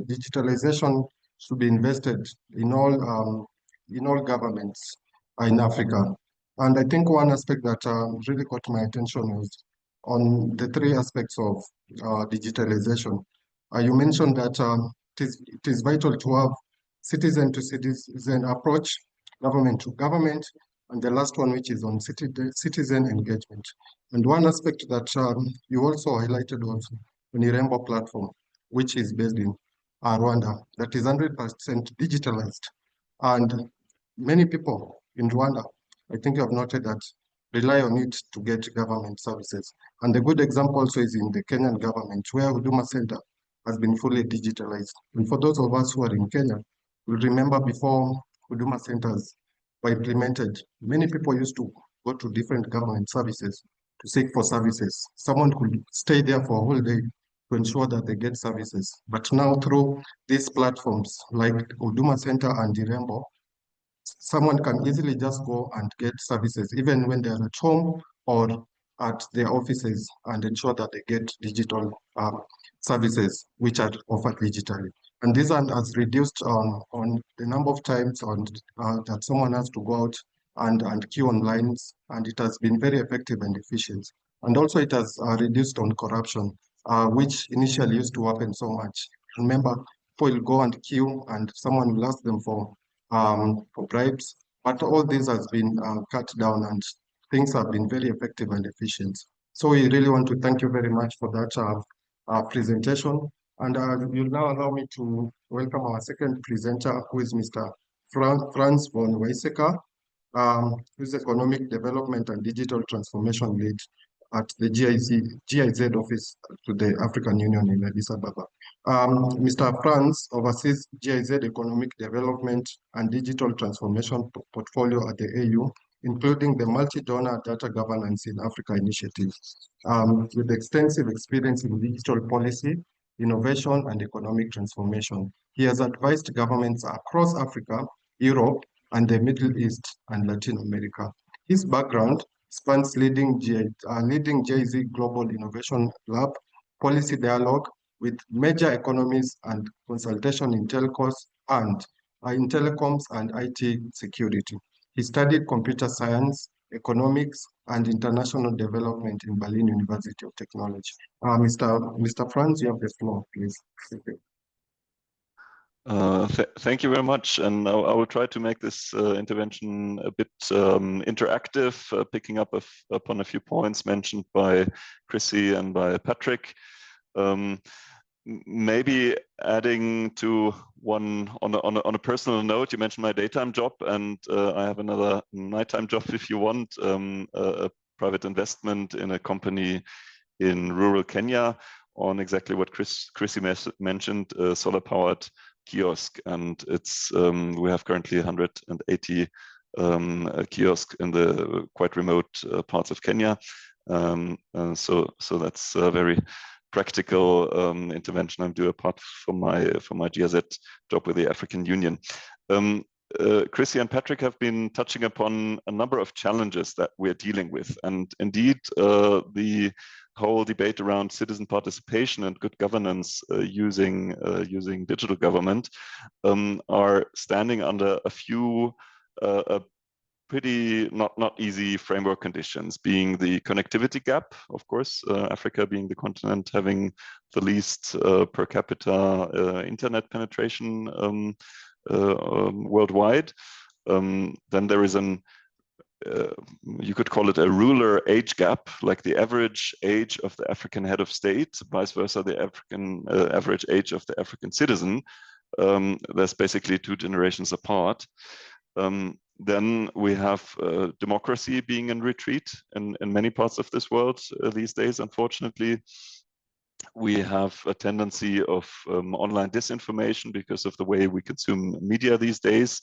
[SPEAKER 5] digitalization should be invested in all governments in Africa. And I think one aspect that really caught my attention was on the 3 aspects of digitalization. You mentioned that it is vital to have citizen-to-citizen approach, government to government, and the last one, which is on citizen engagement. And one aspect that you also highlighted was the Irembo platform, which is based in Rwanda, that is 100% digitalized. And many people in Rwanda, I think you have noted that, rely on it to get government services. And the good example also is in the Kenyan government, where Huduma Center has been fully digitalized. And for those of us who are in Kenya, we'll remember before Huduma Centers were implemented, many people used to go to different government services to seek for services. Someone could stay there for a whole day to ensure that they get services. But now through these platforms like Huduma Center and Irembo, someone can easily just go and get services, even when they're at home or at their offices, and ensure that they get digital services which are offered digitally. And this has reduced on the number of times that someone has to go out and queue on lines, and it has been very effective and efficient. And also it has reduced on corruption, which initially used to happen so much. Remember, people will go and queue and someone will ask them for bribes, but all this has been cut down and things have been very effective and efficient. So we really want to thank you very much for that presentation. And you'll now allow me to welcome our second presenter, who is Mr. Franz von Weizsäcker, who's Economic Development and Digital Transformation Lead at the GIZ office to the African Union in Addis Ababa. Mr. Franz oversees GIZ Economic Development and Digital Transformation portfolio at the AU, including the multi-donor data governance in Africa initiative, with extensive experience in digital policy, innovation, and economic transformation. He has advised governments across Africa, Europe, and the Middle East and Latin America. His background spans leading GIZ Global Innovation Lab, policy dialogue with major economies, and consultation in telcos and in telecoms and IT security. He studied computer science, economics, and international development in Berlin University of Technology. Mr. Franz, you have the floor, please. Thank you.
[SPEAKER 7] Thank you very much, and I will try to make this intervention a bit interactive, picking up upon a few points mentioned by Chrissy and by Patrick. Maybe adding to one on a personal note, you mentioned my daytime job, and I have another nighttime job if you want, a private investment in a company in rural Kenya on exactly what Chrissy mentioned, solar-powered kiosk, and it's we have currently 180 kiosks in the quite remote parts of Kenya. So that's a very practical intervention I'm doing apart from my GIZ job with the African Union. Chrissy and Patrick have been touching upon a number of challenges that we're dealing with, and indeed the whole debate around citizen participation and good governance using digital government are standing under a few pretty not easy framework conditions, being the connectivity gap, of course, Africa being the continent having the least per capita internet penetration worldwide. Then there is you could call it a ruler age gap, like the average age of the African head of state, vice versa, the African average age of the African citizen. That's basically 2 generations apart. Then we have democracy being in retreat in many parts of this world these days, unfortunately. We have a tendency of online disinformation because of the way we consume media these days.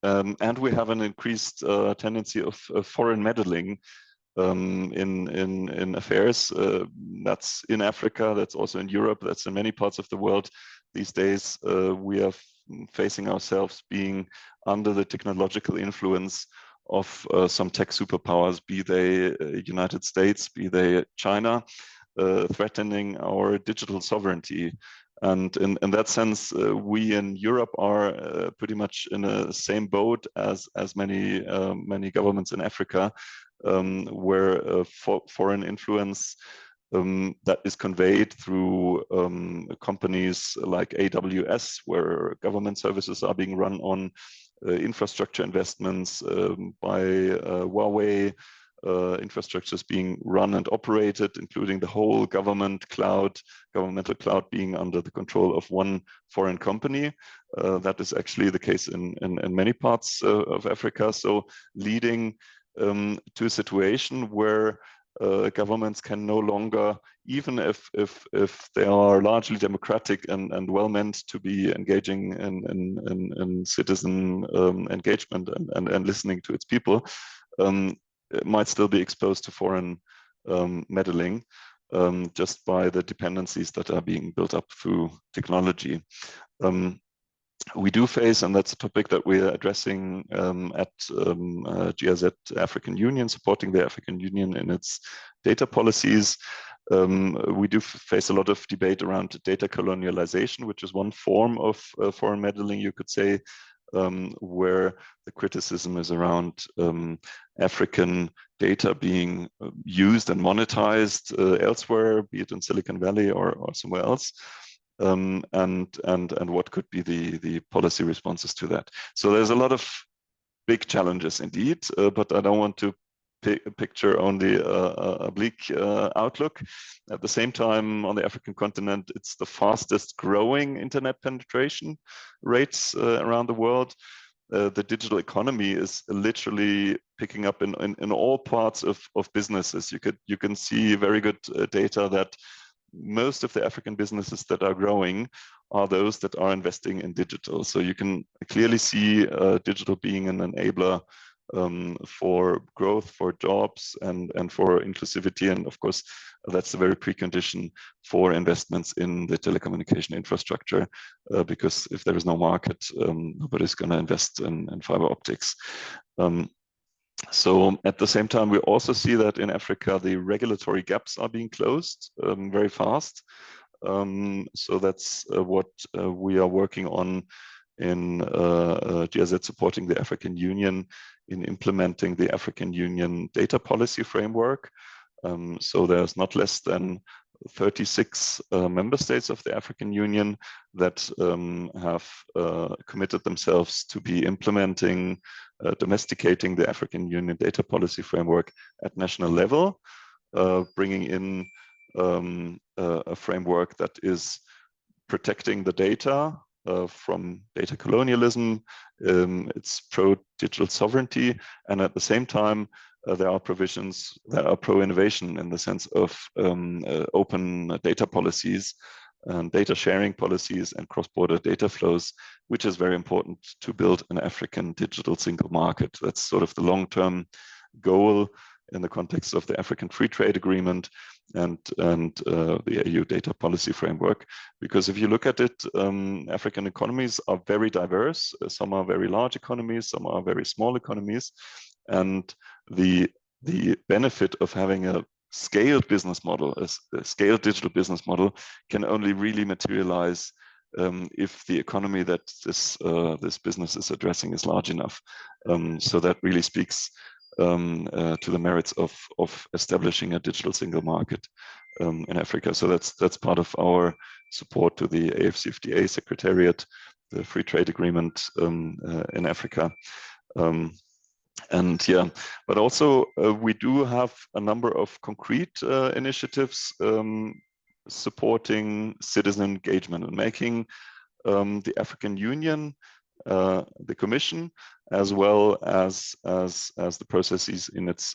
[SPEAKER 7] And we have an increased tendency of foreign meddling in affairs. That's in Africa, that's also in Europe, that's in many parts of the world these days. We are facing ourselves being under the technological influence of some tech superpowers, be they United States, be they China, threatening our digital sovereignty. And in that sense, we in Europe are pretty much in the same boat as many governments in Africa, where foreign influence that is conveyed through companies like AWS, where government services are being run on, infrastructure investments by Huawei, infrastructures being run and operated, including the whole governmental cloud being under the control of one foreign company. That is actually the case in many parts of Africa. So leading to a situation where governments can no longer, even if they are largely democratic and well meant to be engaging in citizen engagement and listening to its people, it might still be exposed to foreign meddling just by the dependencies that are being built up through technology. We do face, and that's a topic that we are addressing at GIZ African Union, supporting the African Union in its data policies. We do face a lot of debate around data colonialization, which is one form of foreign meddling, you could say, where the criticism is around African data being used and monetized elsewhere, be it in Silicon Valley or somewhere else. And what could be the policy responses to that. So there's a lot of big challenges indeed, but I don't want to picture only a bleak outlook. At the same time, on the African continent, it's the fastest growing internet penetration rates around the world. The digital economy is literally picking up in all parts of businesses. You can see very good data that most of the African businesses that are growing are those that are investing in digital. So you can clearly see digital being an enabler for growth, for jobs, and for inclusivity. And of course, that's a very precondition for investments in the telecommunication infrastructure, because if there is no market, nobody's going to invest in fiber optics. So at the same time, we also see that in Africa, the regulatory gaps are being closed very fast. So that's what we are working on in GIZ, supporting the African Union in implementing the African Union data policy framework. So there's not less than 36 member states of the African Union that have committed themselves to be implementing, domesticating the African Union data policy framework at national level, bringing in a framework that is protecting the data from data colonialism. It's pro-digital sovereignty, and at the same time, there are provisions that are pro-innovation in the sense of open data policies and data sharing policies and cross-border data flows, which is very important to build an African digital single market. That's sort of the long-term goal in the context of the African Free Trade Agreement and the AU data policy framework. Because if you look at it, African economies are very diverse. Some are very large economies, some are very small economies. And the benefit of having a scaled business model, a scaled digital business model, can only really materialize if the economy that this business is addressing is large enough. So that really speaks to the merits of establishing a digital single market in Africa. So that's part of our support to the AFCFTA Secretariat, the Free Trade Agreement in Africa. And yeah, but also we do have a number of concrete initiatives supporting citizen engagement and making the African Union, the Commission, as well as the processes in its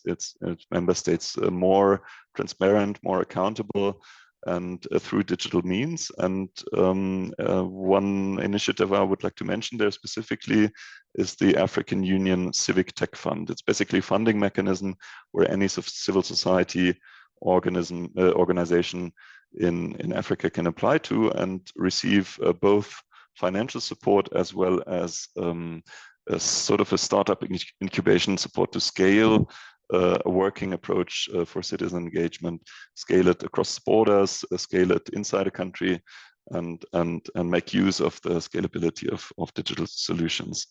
[SPEAKER 7] member states more transparent, more accountable, and through digital means. And one initiative I would like to mention there specifically is the African Union Civic Tech Fund. It's basically a funding mechanism where any civil society organization in Africa can apply to and receive both financial support as well as a sort of a startup incubation support to scale a working approach for citizen engagement, scale it across borders, scale it inside a country, and make use of the scalability of digital solutions.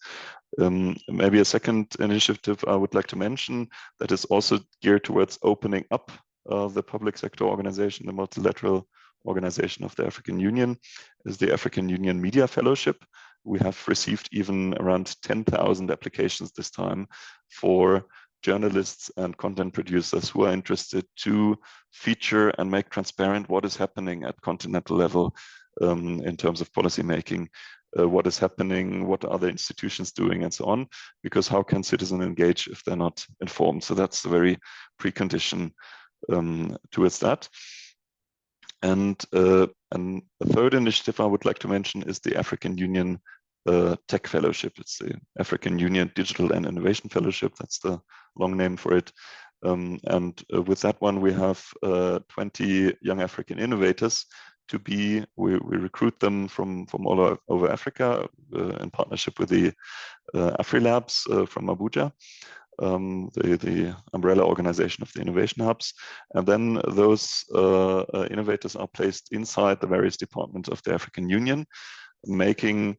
[SPEAKER 7] Maybe a second initiative I would like to mention that is also geared towards opening up the public sector organization, the multilateral organization of the African Union, is the African Union Media Fellowship. We have received even around 10,000 applications this time for journalists and content producers who are interested to feature and make transparent what is happening at continental level in terms of policy making, what is happening, what are the institutions doing, and so on, because how can citizens engage if they're not informed? So that's the very precondition towards that. And a third initiative I would like to mention is the African Union Tech Fellowship. It's the African Union Digital and Innovation Fellowship. That's the long name for it. And with that one, we have 20 young African innovators to be, we recruit them from all over Africa in partnership with the AfriLabs from Abuja, the umbrella organization of the innovation hubs. And then those innovators are placed inside the various departments of the African Union, making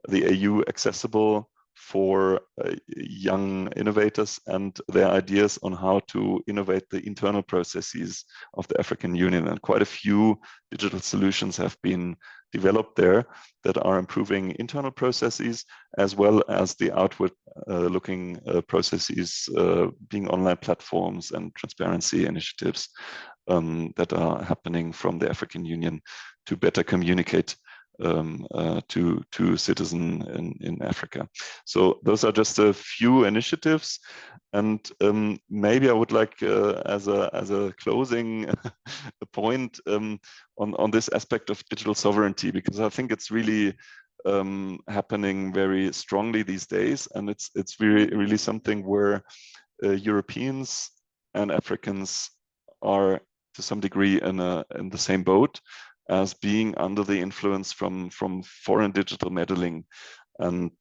[SPEAKER 7] the AU accessible for young innovators and their ideas on how to innovate the internal processes of the African Union. And quite a few digital solutions have been developed there that are improving internal processes as well as the outward looking processes, being online platforms and transparency initiatives that are happening from the African Union to better communicate to citizens in Africa. So those are just a few initiatives, and maybe I would like, as a closing point, on this aspect of digital sovereignty, because I think it's really happening very strongly these days, and it's really something where Europeans and Africans are to some degree in the same boat, as being under the influence from foreign digital meddling and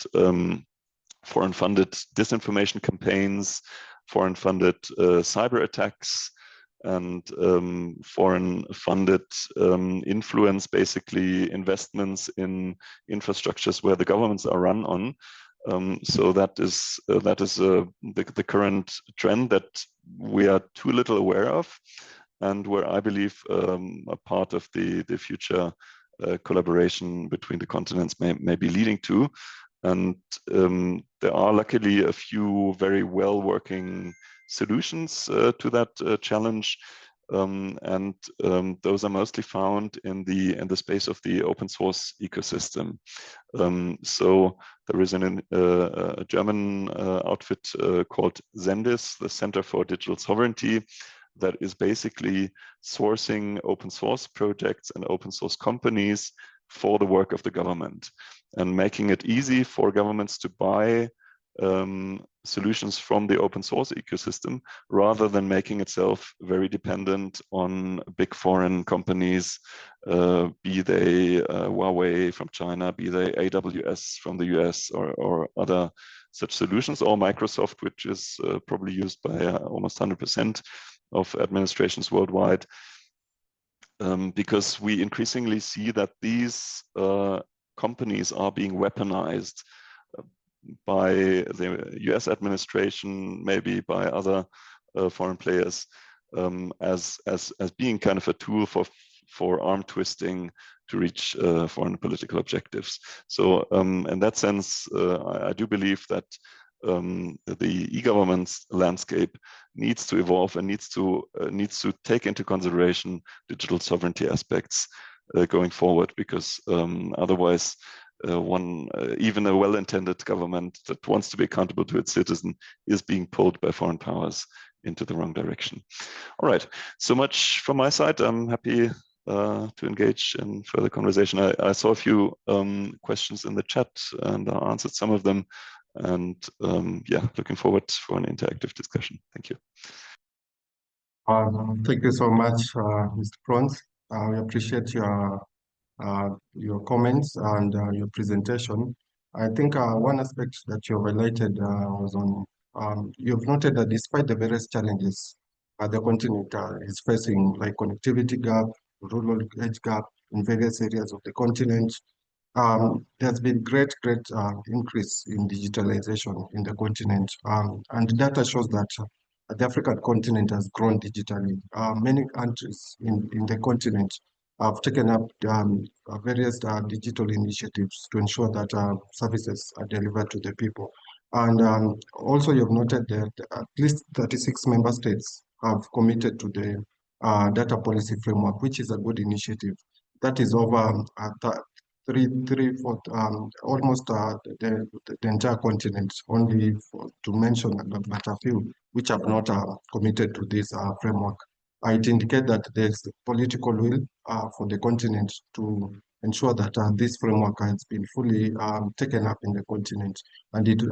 [SPEAKER 7] foreign-funded disinformation campaigns, foreign-funded cyber attacks, and foreign-funded influence, basically investments in infrastructures where the governments are run on. So that is the current trend that we are too little aware of, and where I believe a part of the future collaboration between the continents may be leading to. And there are luckily a few very well working solutions to that challenge. And those are mostly found in the space of the open source ecosystem. So there is a German outfit called Zendis, the Center for Digital Sovereignty, that is basically sourcing open source projects and open source companies for the work of the government, and making it easy for governments to buy solutions from the open source ecosystem, rather than making itself very dependent on big foreign companies, be they Huawei from China, be they AWS from the US, or other such solutions, or Microsoft, which is probably used by almost 100% of administrations worldwide. Because we increasingly see that these companies are being weaponized by the US administration, maybe by other foreign players, as being kind of a tool for arm twisting to reach foreign political objectives. So in that sense, I do believe that the e-governance landscape needs to evolve and needs to take into consideration digital sovereignty aspects going forward, because otherwise even a well-intended government that wants to be accountable to its citizen is being pulled by foreign powers into the wrong direction. All right, so much from my side. I'm happy to engage in further conversation. I saw a few questions in the chat, and I answered some of them. And yeah, looking forward for an interactive discussion. Thank you.
[SPEAKER 5] Thank you so much, Mr. Prons. We appreciate your comments and your presentation. I think one aspect that you highlighted was on, you've noted that despite the various challenges the continent is facing, like connectivity gap, rural edge gap in various areas of the continent, there's been great increase in digitalization in the continent. And data shows that the African continent has grown digitally. Many countries in the continent have taken up various digital initiatives to ensure that services are delivered to the people. And also you've noted that at least 36 member states have committed to the data policy framework, which is a good initiative. That is over almost the entire continent, only to mention but a few which have not committed to this framework. It indicates that there's political will for the continent to ensure that this framework has been fully taken up in the continent. And it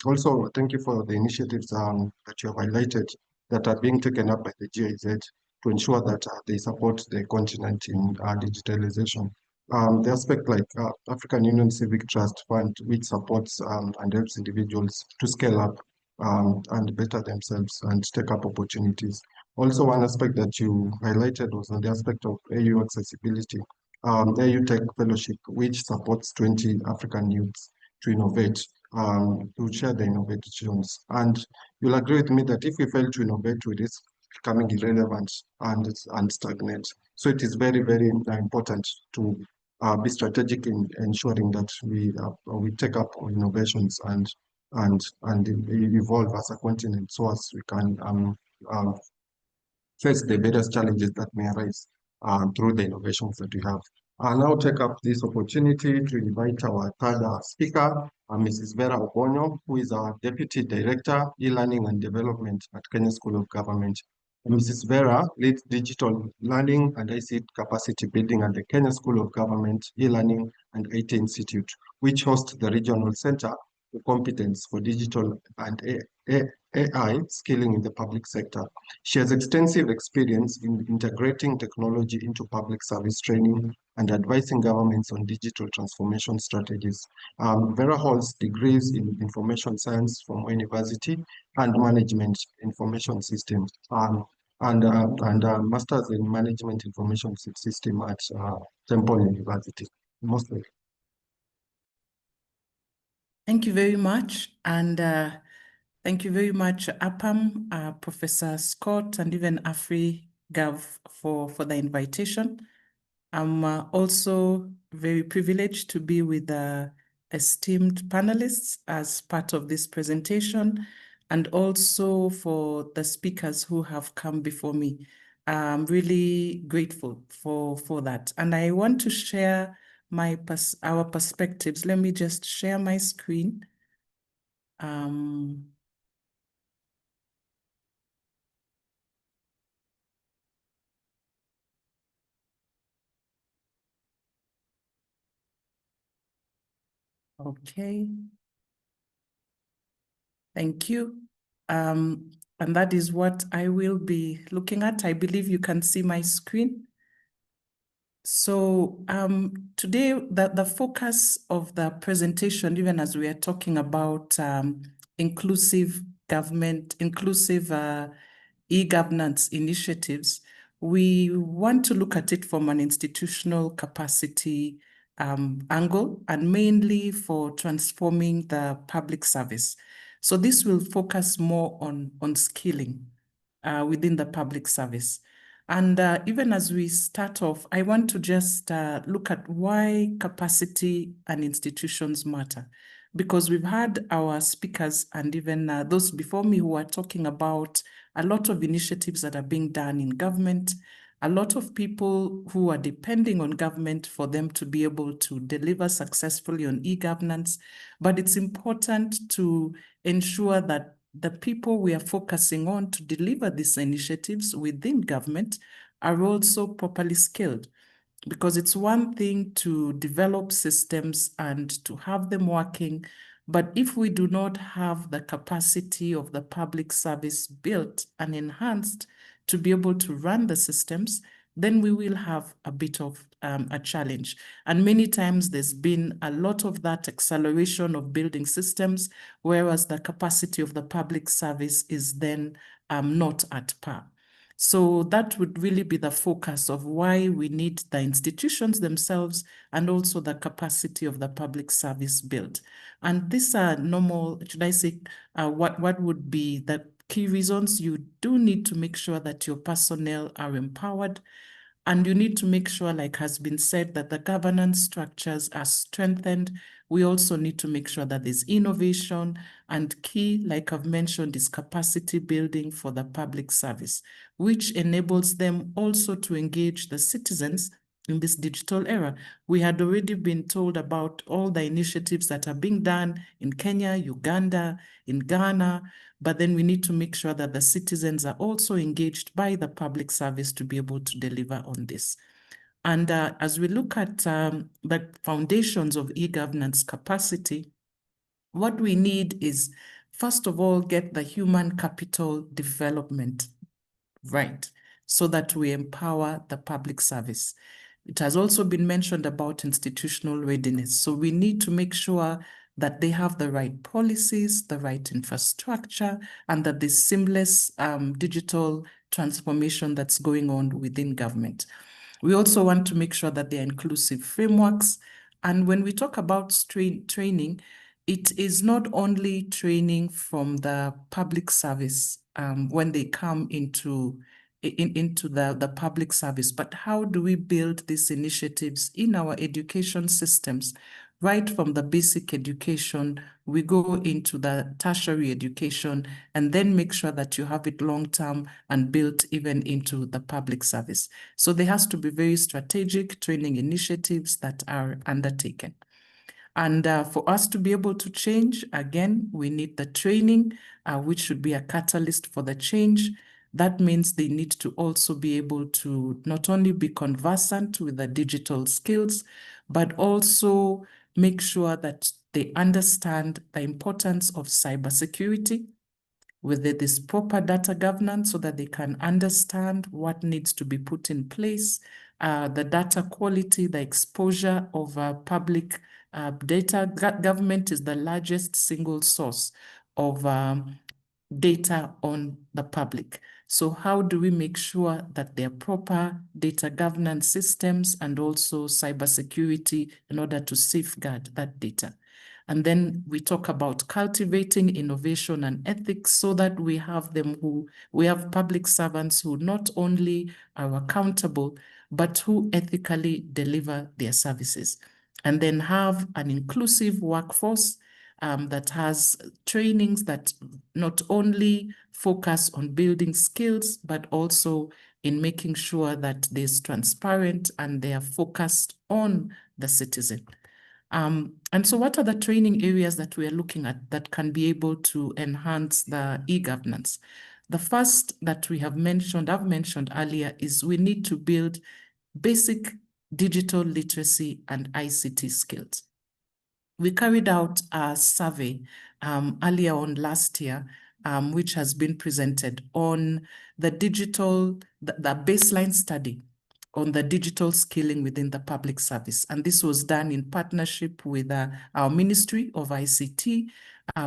[SPEAKER 5] also, thank you for the initiatives that you have highlighted that are being taken up by the GIZ to ensure that they support the continent in digitalization. The aspect like African Union Civic Trust Fund, which supports and helps individuals to scale up and better themselves and take up opportunities. Also, one aspect that you highlighted was on the aspect of AU accessibility. The AU Tech Fellowship, which supports 20 African youths to innovate, to share their innovations. And you'll agree with me that if we fail to innovate, we risk becoming irrelevant and stagnant. So it is very, very important to be strategic in ensuring that we take up innovations and evolve as a continent, so as we can face the various challenges that may arise through the innovations that we have. I'll now take up this opportunity to invite our third speaker, Mrs. Vera Obonyo, who is our Deputy Director, E-Learning and Development at Kenya School of Government. Mrs. Vera leads digital learning and ICT capacity building at the Kenya School of Government, E-Learning and IT Institute, which hosts the Regional Center for Competence for Digital and AI Skilling in the Public Sector. She has extensive experience in integrating technology into public service training and advising governments on digital transformation strategies. Vera holds degrees in information science from University and management information systems, and masters in management information system at Temple University. Most welcome.
[SPEAKER 8] Thank you very much, and thank you very much, APAM, Professor Scott, and even AfriGov for the invitation. I'm also very privileged to be with the esteemed panelists as part of this presentation, and also for the speakers who have come before me. I'm really grateful for that. And I want to share our perspectives. Let me just share my screen. Okay. Thank you. And that is what I will be looking at. I believe you can see my screen. So today, the focus of the presentation, even as we are talking about inclusive government, inclusive e-governance initiatives, we want to look at it from an institutional capacity angle, and mainly for transforming the public service. So this will focus more on skilling within the public service. And even as we start off, I want to just look at why capacity and institutions matter. Because we've had our speakers and even those before me who are talking about a lot of initiatives that are being done in government, a lot of people who are depending on government for them to be able to deliver successfully on e-governance. But it's important to ensure that the people we are focusing on to deliver these initiatives within government are also properly skilled. Because it's one thing to develop systems and to have them working, but if we do not have the capacity of the public service built and enhanced to be able to run the systems, then we will have a bit of a challenge. And many times there's been a lot of that acceleration of building systems, whereas the capacity of the public service is then not at par. So that would really be the focus of why we need the institutions themselves and also the capacity of the public service built. And these are normal, should I say, what would be the key reasons? You do need to make sure that your personnel are empowered, and you need to make sure, like has been said, that the governance structures are strengthened. We also need to make sure that there's innovation, and key, like I've mentioned, is capacity building for the public service, which enables them also to engage the citizens in this digital era. We had already been told about all the initiatives that are being done in Kenya, Uganda, in Ghana, but then we need to make sure that the citizens are also engaged by the public service to be able to deliver on this. And as we look at the foundations of e-governance capacity, what we need is, first of all, get the human capital development right, so that we empower the public service. It has also been mentioned about institutional readiness. So we need to make sure that they have the right policies, the right infrastructure, and that there's seamless digital transformation that's going on within government. We also want to make sure that they're inclusive frameworks. And when we talk about training, it is not only training from the public service when they come into the public service, but how do we build these initiatives in our education systems? Right from the basic education, we go into the tertiary education, and then make sure that you have it long-term and built even into the public service. So there has to be very strategic training initiatives that are undertaken. And for us to be able to change, again, we need the training, which should be a catalyst for the change. That means they need to also be able to not only be conversant with the digital skills, but also make sure that they understand the importance of cybersecurity, whether there's proper data governance so that they can understand what needs to be put in place, the data quality, the exposure of public data. Government is the largest single source of data on the public. So how do we make sure that there are proper data governance systems and also cybersecurity in order to safeguard that data? And then we talk about cultivating innovation and ethics so that we have public servants who not only are accountable, but who ethically deliver their services. And then have an inclusive workforce that has trainings that not only focus on building skills, but also in making sure that there's transparent and they are focused on the citizen. And so what are the training areas that we are looking at that can be able to enhance the e-governance? The first that I've mentioned earlier, is we need to build basic digital literacy and ICT skills. we carried out a survey earlier on last year, which has been presented on the baseline study on the digital skilling within the public service. And this was done in partnership with our Ministry of ICT,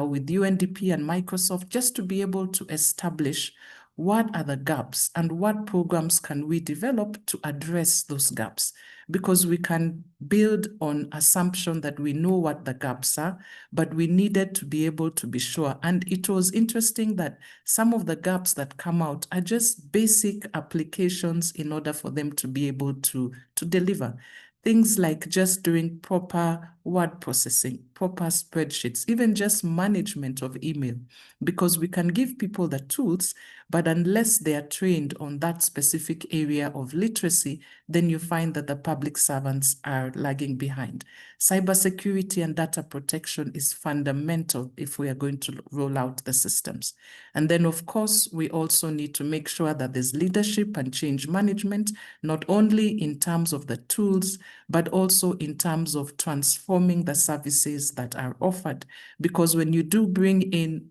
[SPEAKER 8] with UNDP and Microsoft, just to be able to establish what are the gaps and what programs can we develop to address those gaps. Because we can build on assumption that we know what the gaps are, but we needed to be able to be sure. And it was interesting that some of the gaps that come out are just basic applications in order for them to be able to deliver. Things like just doing proper word processing, proper spreadsheets, even just management of email, because we can give people the tools, but unless they are trained on that specific area of literacy, then you find that the public servants are lagging behind. Cybersecurity and data protection is fundamental if we are going to roll out the systems. And then, of course, we also need to make sure that there's leadership and change management, not only in terms of the tools, but also in terms of transforming the services that are offered. Because when you do bring in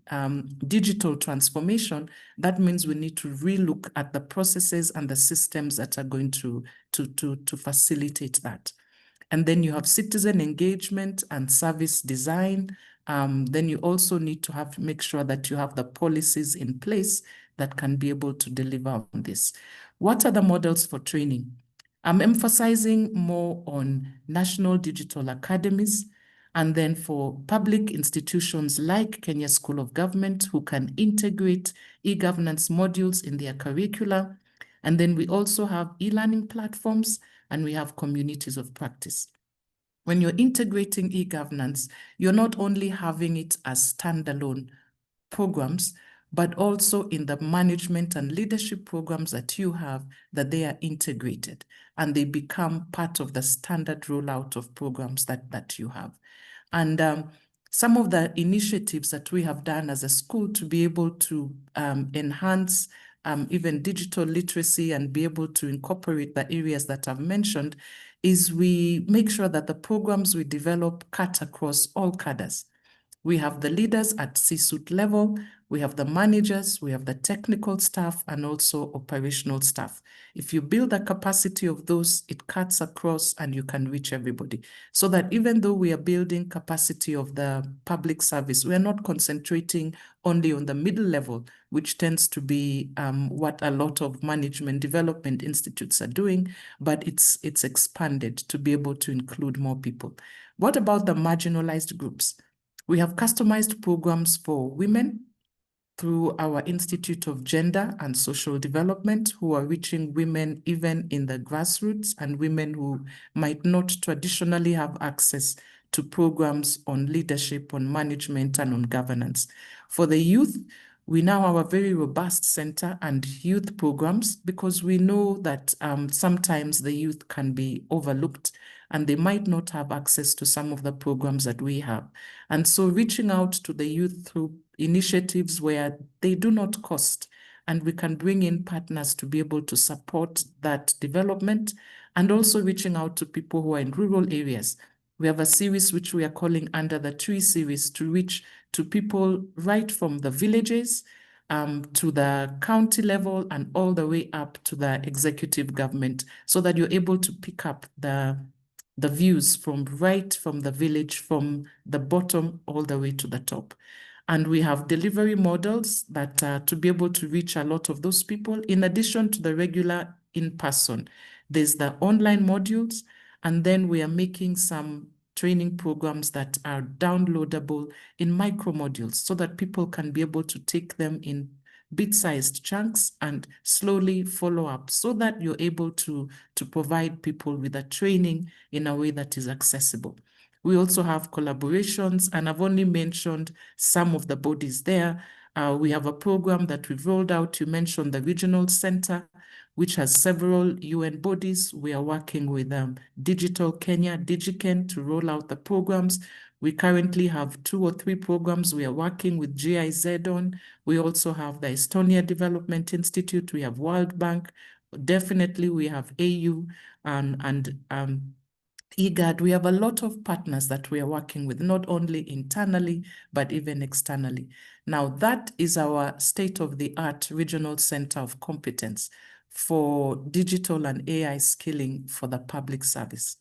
[SPEAKER 8] digital transformation, that means we need to relook at the processes and the systems that are going to facilitate that. And then you have citizen engagement and service design. Then you also need to make sure that you have the policies in place that can be able to deliver on this. What are the models for training? I'm emphasizing more on national digital academies, and then for public institutions like Kenya School of Government, who can integrate e-governance modules in their curricula. And then we also have e-learning platforms, and we have communities of practice. When you're integrating e-governance, you're not only having it as standalone programs, but also in the management and leadership programs that you have, that they are integrated and they become part of the standard rollout of programs that you have. And some of the initiatives that we have done as a school to be able to enhance even digital literacy and be able to incorporate the areas that I've mentioned is we make sure that the programs we develop cut across all cadres. We have the leaders at C-suite level, we have the managers, we have the technical staff, and also operational staff. If you build the capacity of those, it cuts across and you can reach everybody. So that even though we are building capacity of the public service, we are not concentrating only on the middle level, which tends to be what a lot of management development institutes are doing, but it's expanded to be able to include more people. What about the marginalized groups? We have customized programs for women through our Institute of Gender and Social Development, who are reaching women even in the grassroots and women who might not traditionally have access to programs on leadership, on management, and on governance. For the youth, we now have a very robust center and youth programs, because we know that sometimes the youth can be overlooked and they might not have access to some of the programs that we have. And so reaching out to the youth through initiatives where they do not cost, and we can bring in partners to be able to support that development, and also reaching out to people who are in rural areas. We have a series which we are calling Under the Tree series to reach to people right from the villages to the county level and all the way up to the executive government, so that you're able to pick up the views from the village, from the bottom all the way to the top. And we have delivery models that to be able to reach a lot of those people, in addition to the regular in-person. There's the online modules, and then we are making some training programs that are downloadable in micro modules, so that people can be able to take them in bit-sized chunks and slowly follow up, so that you're able to provide people with a training in a way that is accessible. We also have collaborations, and I've only mentioned some of the bodies there. We have a program that we've rolled out. You mentioned the Regional Center, which has several UN bodies. We are working with Digital Kenya, DigiKen, to roll out the programs. We currently have 2 or 3 programs we are working with GIZ on. We also have the Estonia Development Institute. We have World Bank. Definitely we have AU and IGAD, we have a lot of partners that we are working with, not only internally, but even externally. Now, that is our state-of-the-art regional center of competence for digital and AI skilling for the public service.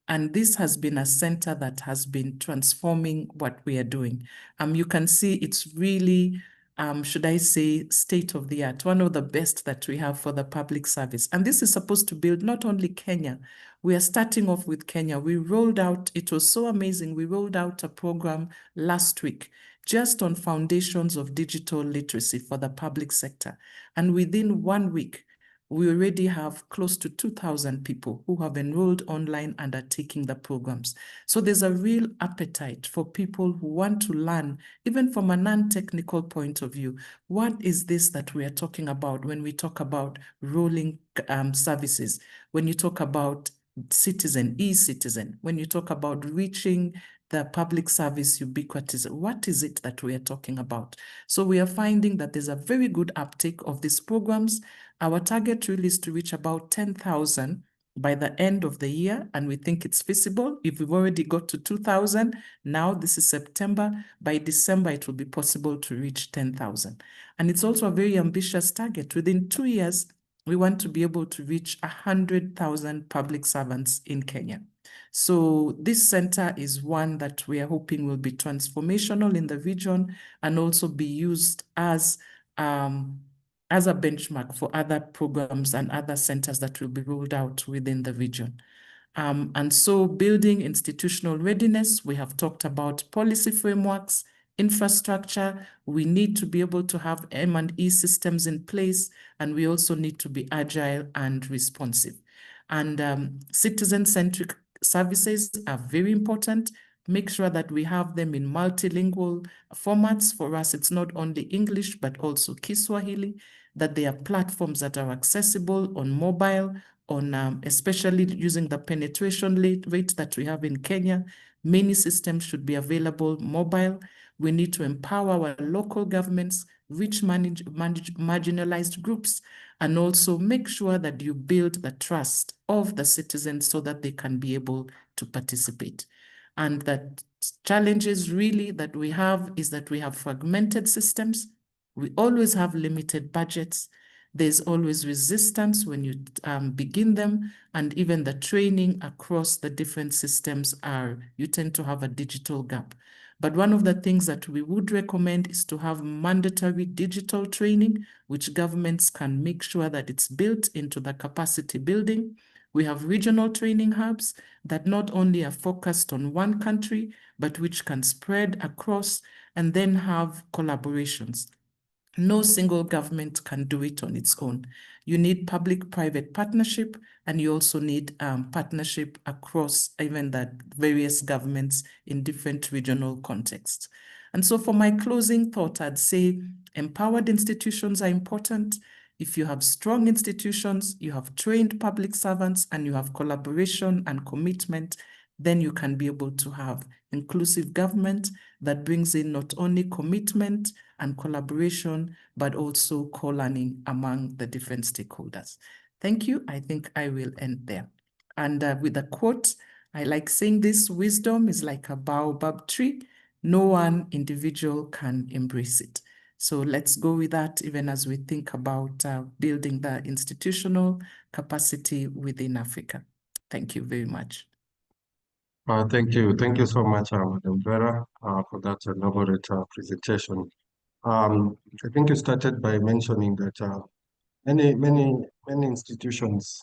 [SPEAKER 8] And this has been a center that has been transforming what we are doing. You can see it's really, should I say, state of the art, one of the best that we have for the public service. And this is supposed to build not only Kenya. We are starting off with Kenya. We rolled out, it was so amazing. We rolled out a program last week just on foundations of digital literacy for the public sector. And within 1 week, we already have close to 2,000 people who have enrolled online and are taking the programs. So there's a real appetite for people who want to learn, even from a non-technical point of view. What is this that we are talking about when we talk about rolling services, when you talk about citizen, e-citizen, when you talk about reaching the public service ubiquitous, what is it that we are talking about? So we are finding that there's a very good uptake of these programs. Our target really is to reach about 10,000 by the end of the year, and we think it's feasible. If we've already got to 2,000, now this is September, by December it will be possible to reach 10,000. And it's also a very ambitious target. Within 2 years, we want to be able to reach 100,000 public servants in Kenya. So this center is one that we are hoping will be transformational in the region and also be used as a benchmark for other programs and other centers that will be rolled out within the region. And so building institutional readiness, we have talked about policy frameworks, infrastructure. We need to be able to have M&E systems in place, and we also need to be agile and responsive. And citizen-centric services are very important. Make sure that we have them in multilingual formats. For us, it's not only English, but also Kiswahili, that they are platforms that are accessible on mobile, on especially using the penetration rate that we have in Kenya. Many systems should be available mobile. We need to empower our local governments, reach marginalized groups, and also make sure that you build the trust of the citizens so that they can be able to participate. And that challenges really that we have is that we have fragmented systems. We always have limited budgets. There's always resistance when you begin them, and even the training across the different systems you tend to have a digital gap. But one of the things that we would recommend is to have mandatory digital training, which governments can make sure that it's built into the capacity building. We have regional training hubs that not only are focused on one country, but which can spread across and then have collaborations. No single government can do it on its own. You need public-private partnership, and you also need partnership across even the various governments in different regional contexts. And so for my closing thought, I'd say empowered institutions are important. If you have strong institutions, you have trained public servants, and you have collaboration and commitment, then you can be able to have inclusive government that brings in not only commitment and collaboration, but also co-learning among the different stakeholders. Thank you. I think I will end there. And with a quote, I like saying this: wisdom is like a baobab tree. No one individual can embrace it. So let's go with that, even as we think about building the institutional capacity within Africa. Thank you very much.
[SPEAKER 5] Thank you. Thank you so much, Madam Vera, for that elaborate presentation. I think you started by mentioning that many institutions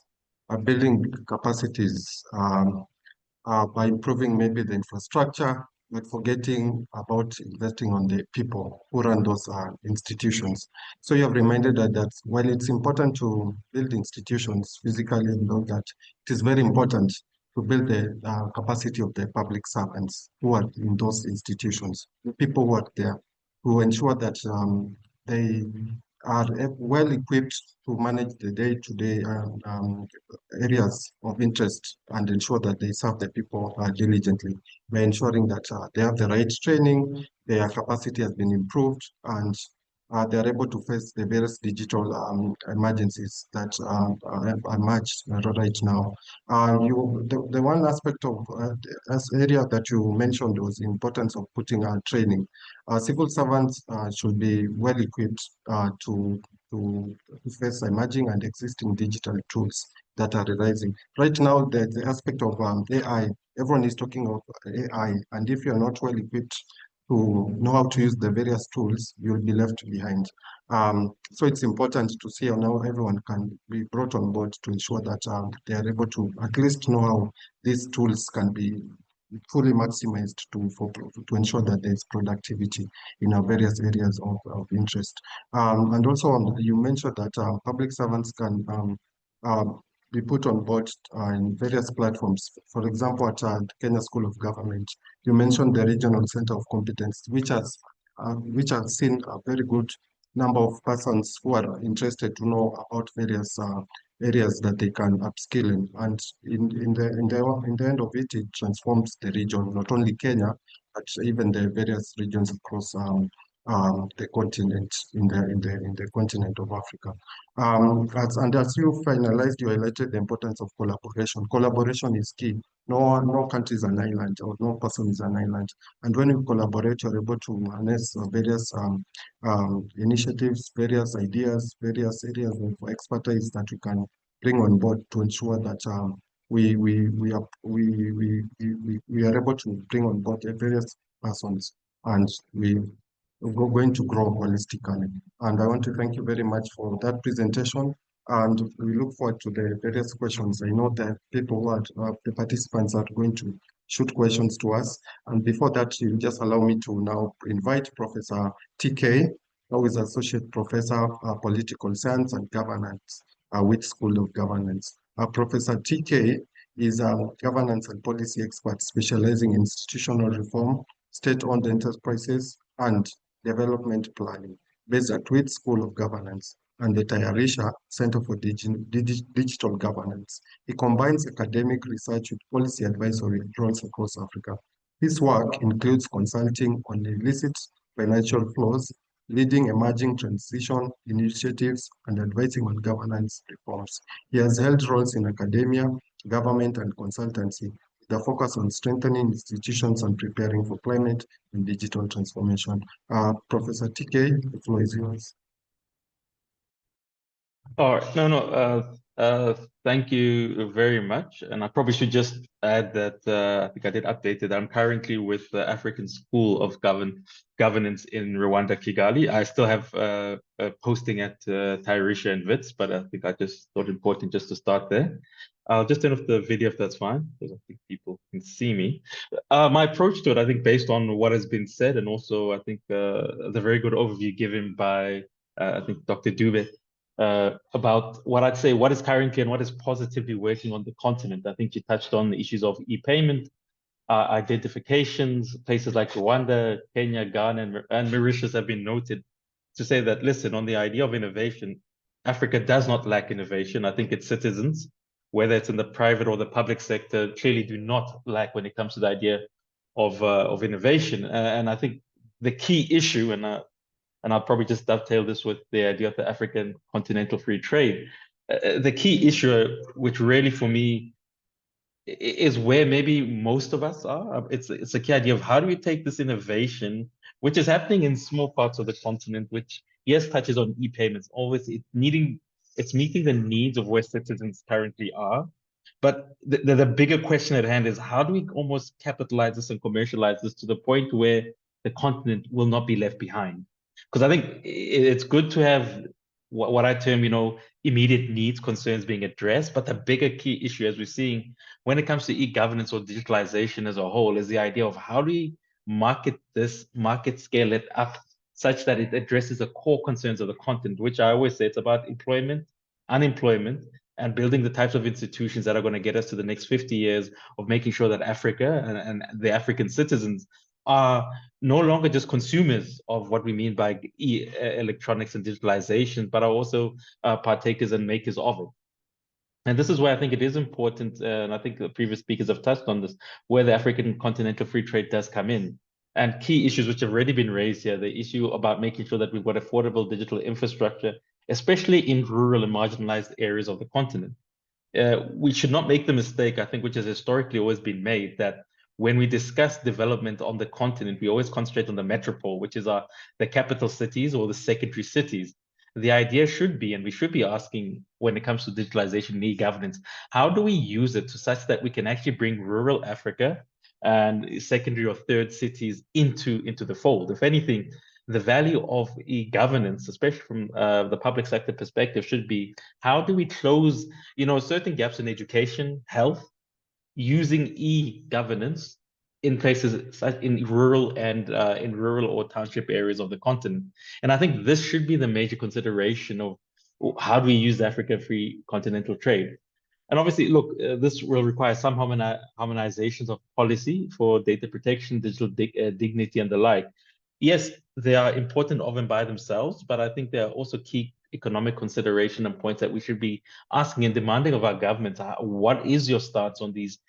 [SPEAKER 5] are building capacities by improving maybe the infrastructure, but forgetting about investing on the people who run those institutions. So you have reminded us that while it's important to build institutions physically, and all that, it is very important to build the capacity of the public servants who are in those institutions, the people who are there, to ensure that they are well equipped to manage the day-to-day areas of interest and ensure that they serve the people diligently by ensuring that they have the right training, their capacity has been improved, and they are able to face the various digital emergencies that emerged right now. The one aspect of as area that you mentioned was the importance of putting training. Civil servants should be well equipped to face emerging and existing digital tools that are rising. Right now, the aspect of AI, everyone is talking of AI, and if you're not well equipped to know how to use the various tools, you'll be left behind. So it's important to see how everyone can be brought on board to ensure that they are able to at least know how these tools can be fully maximized to ensure that there's productivity in our various areas of interest. And also, you mentioned that public servants can be put on board in various platforms. For example, at Kenya School of Government, you mentioned the Regional Center of Competence, which has seen a very good number of persons who are interested to know about various areas that they can upskill in. And in the end of it, it transforms the region, not only Kenya, but even the various regions across the continent, in the continent of Africa. As you finalized, you highlighted the importance of collaboration. Collaboration is key. No country is an island, or no person is an island. And when you collaborate, you're able to harness various initiatives, various ideas, various areas of expertise that you can bring on board to ensure that we are able to bring on board various persons, and we're going to grow holistically. And I want to thank you very much for that presentation. And we look forward to the various questions. I know that people who are the participants are going to shoot questions to us. And before that, you just allow me to now invite Professor TK, who is Associate Professor of Political Science and Governance with School of Governance. Professor TK is a governance and policy expert specializing in institutional reform, state-owned enterprises, and development planning, based at Wits School of Governance and the Tayarisha Center for Digital Governance. He combines academic research with policy advisory roles across Africa. His work includes consulting on illicit financial flows, leading emerging transition initiatives, and advising on governance reforms. He has held roles in academia, government, and consultancy, with a focus on strengthening institutions and preparing for climate and digital transformation. Professor TK, the floor is yours.
[SPEAKER 9] All right. Thank you very much. And I probably should just add that I think I did update it. I'm currently with the African School of Governance in Rwanda, Kigali. I still have a posting at Tayarisha and Wits, but I think I just thought it important just to start there. I'll just turn off the video if that's fine, because I think people can see me. My approach to it, I think, based on what has been said, and also I think the very good overview given by, I think, Dr. Dube, about what I'd say, what is currently and what is positively working on the continent. I think you touched on the issues of e-payment, identifications. Places like Rwanda, Kenya, Ghana, and Mauritius have been noted to say that, listen, on the idea of innovation, Africa does not lack innovation. I think its citizens, whether it's in the private or the public sector, clearly do not lack when it comes to the idea of innovation. And I think the key issue, and I'll probably just dovetail this with the idea of the African continental free trade. The key issue, which really for me is where maybe most of us are, it's a key idea of how do we take this innovation, which is happening in small parts of the continent, which yes touches on e-payments, always it's meeting the needs of where citizens currently are. But the bigger question at hand is how do we almost capitalize this and commercialize this to the point where the continent will not be left behind? Because I think it's good to have what I term, immediate needs, concerns being addressed. But the bigger key issue, as we're seeing when it comes to e-governance or digitalization as a whole, is the idea of how do we market scale it up such that it addresses the core concerns of the continent, which I always say it's about employment, unemployment, and building the types of institutions that are going to get us to the next 50 years of making sure that Africa and the African citizens are no longer just consumers of what we mean by electronics and digitalization, but are also partakers and makers of it. And this is where I think it is important, and I think the previous speakers have touched on this, where the African continental free trade does come in. And key issues which have already been raised here, the issue about making sure that we've got affordable digital infrastructure, especially in rural and marginalized areas of the continent. We should not make the mistake, I think, which has historically always been made, that when we discuss development on the continent, we always concentrate on the metropole, which is the capital cities or the secondary cities. The idea should be, and we should be asking when it comes to digitalization and e-governance, how do we use it to such that we can actually bring rural Africa and secondary or third cities into the fold? If anything, the value of e-governance, especially from the public sector perspective, should be how do we close, certain gaps in education, health, using e-governance in places such in rural and in rural or township areas of the continent. And I think this should be the major consideration of how do we use Africa free continental trade. And obviously, look, this will require some harmonizations of policy for data protection, digital dignity, and the like. Yes, they are important of and by themselves, but I think there are also key economic consideration and points that we should be asking and demanding of our government. What is your stance on these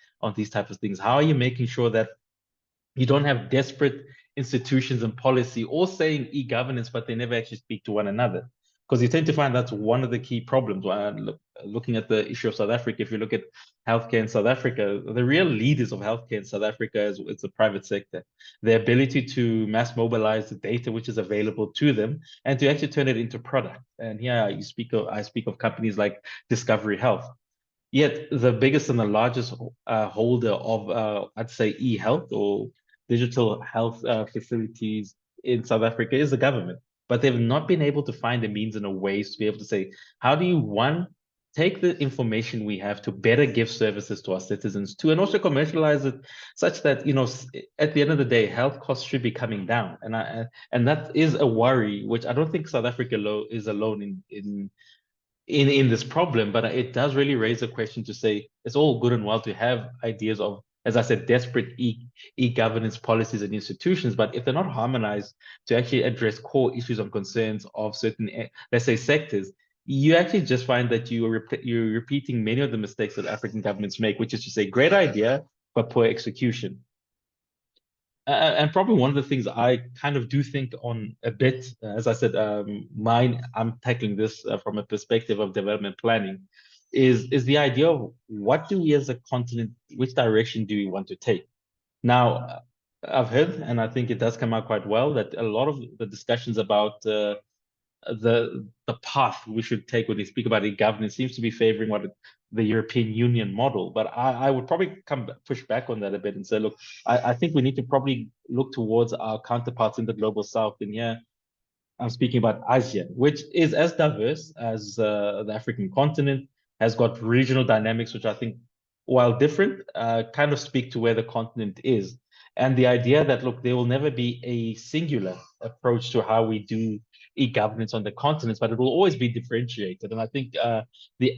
[SPEAKER 9] types of things? How are you making sure that you don't have desperate institutions and policy all saying e-governance, but they never actually speak to one another? Because you tend to find that's one of the key problems. Looking at the issue of South Africa, if you look at healthcare in South Africa, the real leaders of healthcare in South Africa is the private sector. Their ability to mass mobilize the data which is available to them and to actually turn it into product. And here I speak of companies like Discovery Health. Yet the biggest and the largest holder of, I'd say, e-health or digital health facilities in South Africa is the government. But they've not been able to find a means and a ways to be able to say, how do you, one, take the information we have to better give services to our citizens, two, and also commercialize it such that, at the end of the day, health costs should be coming down. And that is a worry, which I don't think South Africa is alone in this problem, but it does really raise a question to say, it's all good and well to have ideas of, as I said, desperate e-governance policies and institutions, but if they're not harmonized to actually address core issues and concerns of certain, let's say, sectors, you actually just find that you're repeating many of the mistakes that African governments make, which is to say, great idea, but poor execution. And probably one of the things I kind of do think on a bit, as I said, I'm tackling this from a perspective of development planning, is the idea of what do we as a continent, which direction do we want to take? Now, I've heard, and I think it does come out quite well, that a lot of the discussions about the path we should take when we speak about e-governance seems to be favoring the European Union model. But I would probably push back on that a bit and say, look, I think we need to probably look towards our counterparts in the global south. And here I'm speaking about ASEAN, which is as diverse as the African continent, has got regional dynamics, which I think, while different, kind of speak to where the continent is. And the idea that, look, there will never be a singular approach to how we do e-governance on the continents, but it will always be differentiated. And I think the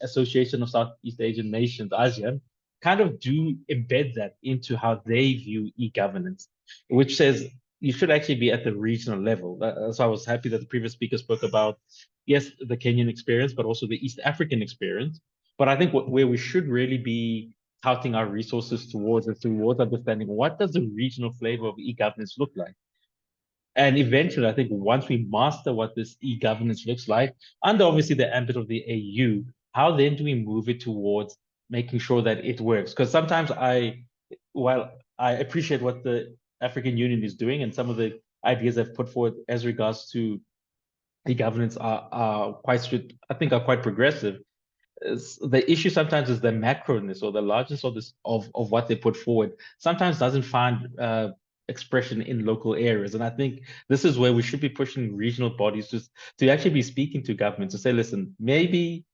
[SPEAKER 9] Association of Southeast Asian Nations, ASEAN, kind of do embed that into how they view e-governance, which says you should actually be at the regional level. So I was happy that the previous speaker spoke about, yes, the Kenyan experience, but also the East African experience. But I think where we should really be touting our resources towards understanding what does the regional flavor of e-governance look like. And eventually, I think once we master what this e-governance looks like, under obviously the ambit of the AU, how then do we move it towards making sure that it works? Because sometimes while I appreciate what the African Union is doing and some of the ideas they've put forward as regards to e-governance are quite strict, I think are quite progressive. The issue sometimes is the macroness or the largeness of what they put forward sometimes doesn't find expression in local areas. And I think this is where we should be pushing regional bodies to actually be speaking to governments to say, listen, maybe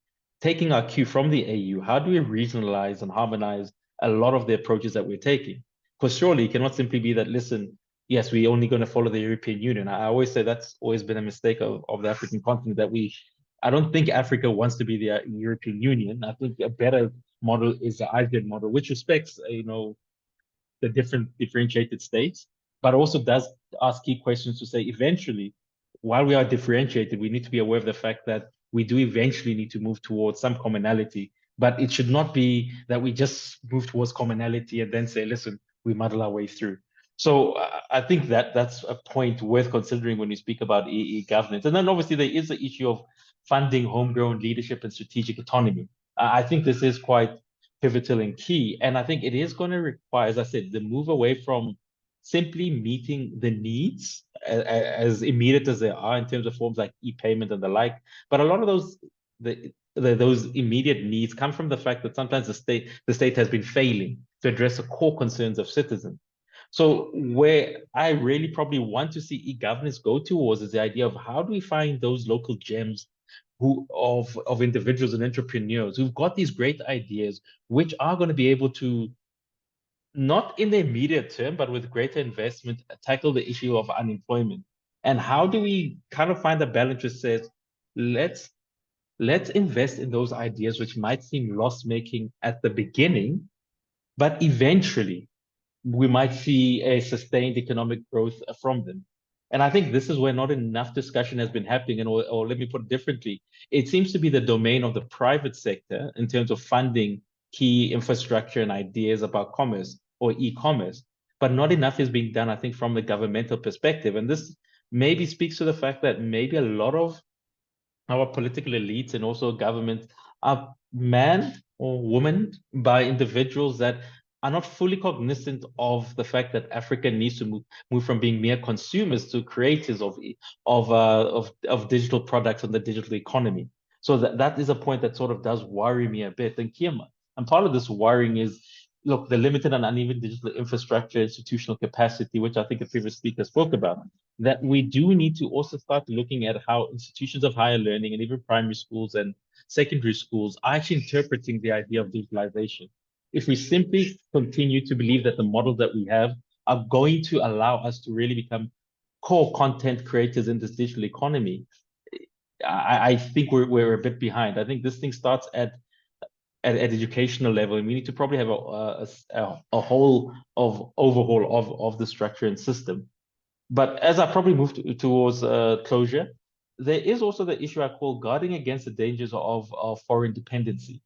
[SPEAKER 9] taking our cue from the AU, how do we regionalize and harmonize a lot of the approaches that we're taking? Because surely it cannot simply be that, listen, yes, we're only going to follow the European Union. I always say that's always been a mistake of the African continent, that I don't think Africa wants to be the European Union. I think a better model is the ASEAN model, which respects, the differentiated states, but also does ask key questions to say, eventually, while we are differentiated, we need to be aware of the fact that we do eventually need to move towards some commonality, but it should not be that we just move towards commonality and then say, listen, we muddle our way through. So I think that that's a point worth considering when you speak about e-governance. And then obviously there is the issue of funding homegrown leadership and strategic autonomy. I think this is quite pivotal and key. And I think it is going to require, as I said, the move away from simply meeting the needs as immediate as they are in terms of forms like e-payment and the like. But a lot of those those immediate needs come from the fact that sometimes the state has been failing to address the core concerns of citizens. So where I really probably want to see e-governance go towards is the idea of how do we find those local gems of individuals and entrepreneurs who've got these great ideas, which are going to be able to, not in the immediate term, but with greater investment, tackle the issue of unemployment. And how do we kind of find a balance that says, let's invest in those ideas which might seem loss-making at the beginning, but eventually we might see a sustained economic growth from them. And I think this is where not enough discussion has been happening. Or let me put it differently, it seems to be the domain of the private sector in terms of funding key infrastructure and ideas about commerce or e-commerce, but not enough is being done, I think, from the governmental perspective. And this maybe speaks to the fact that maybe a lot of our political elites and also government are manned or womaned by individuals that are not fully cognizant of the fact that Africa needs to move from being mere consumers to creators of digital products and the digital economy. So that is a point that sort of does worry me a bit. And Kiema, and part of this worrying is, look, the limited and uneven digital infrastructure, institutional capacity, which I think a previous speaker spoke about, that we do need to also start looking at how institutions of higher learning and even primary schools and secondary schools are actually interpreting the idea of digitalization. If we simply continue to believe that the models that we have are going to allow us to really become core content creators in this digital economy, I think we're a bit behind. I think this thing starts at educational level, and we need to probably have a whole of overhaul of the structure and system. But as I probably move towards closure, there is also the issue I call guarding against the dangers of foreign dependency.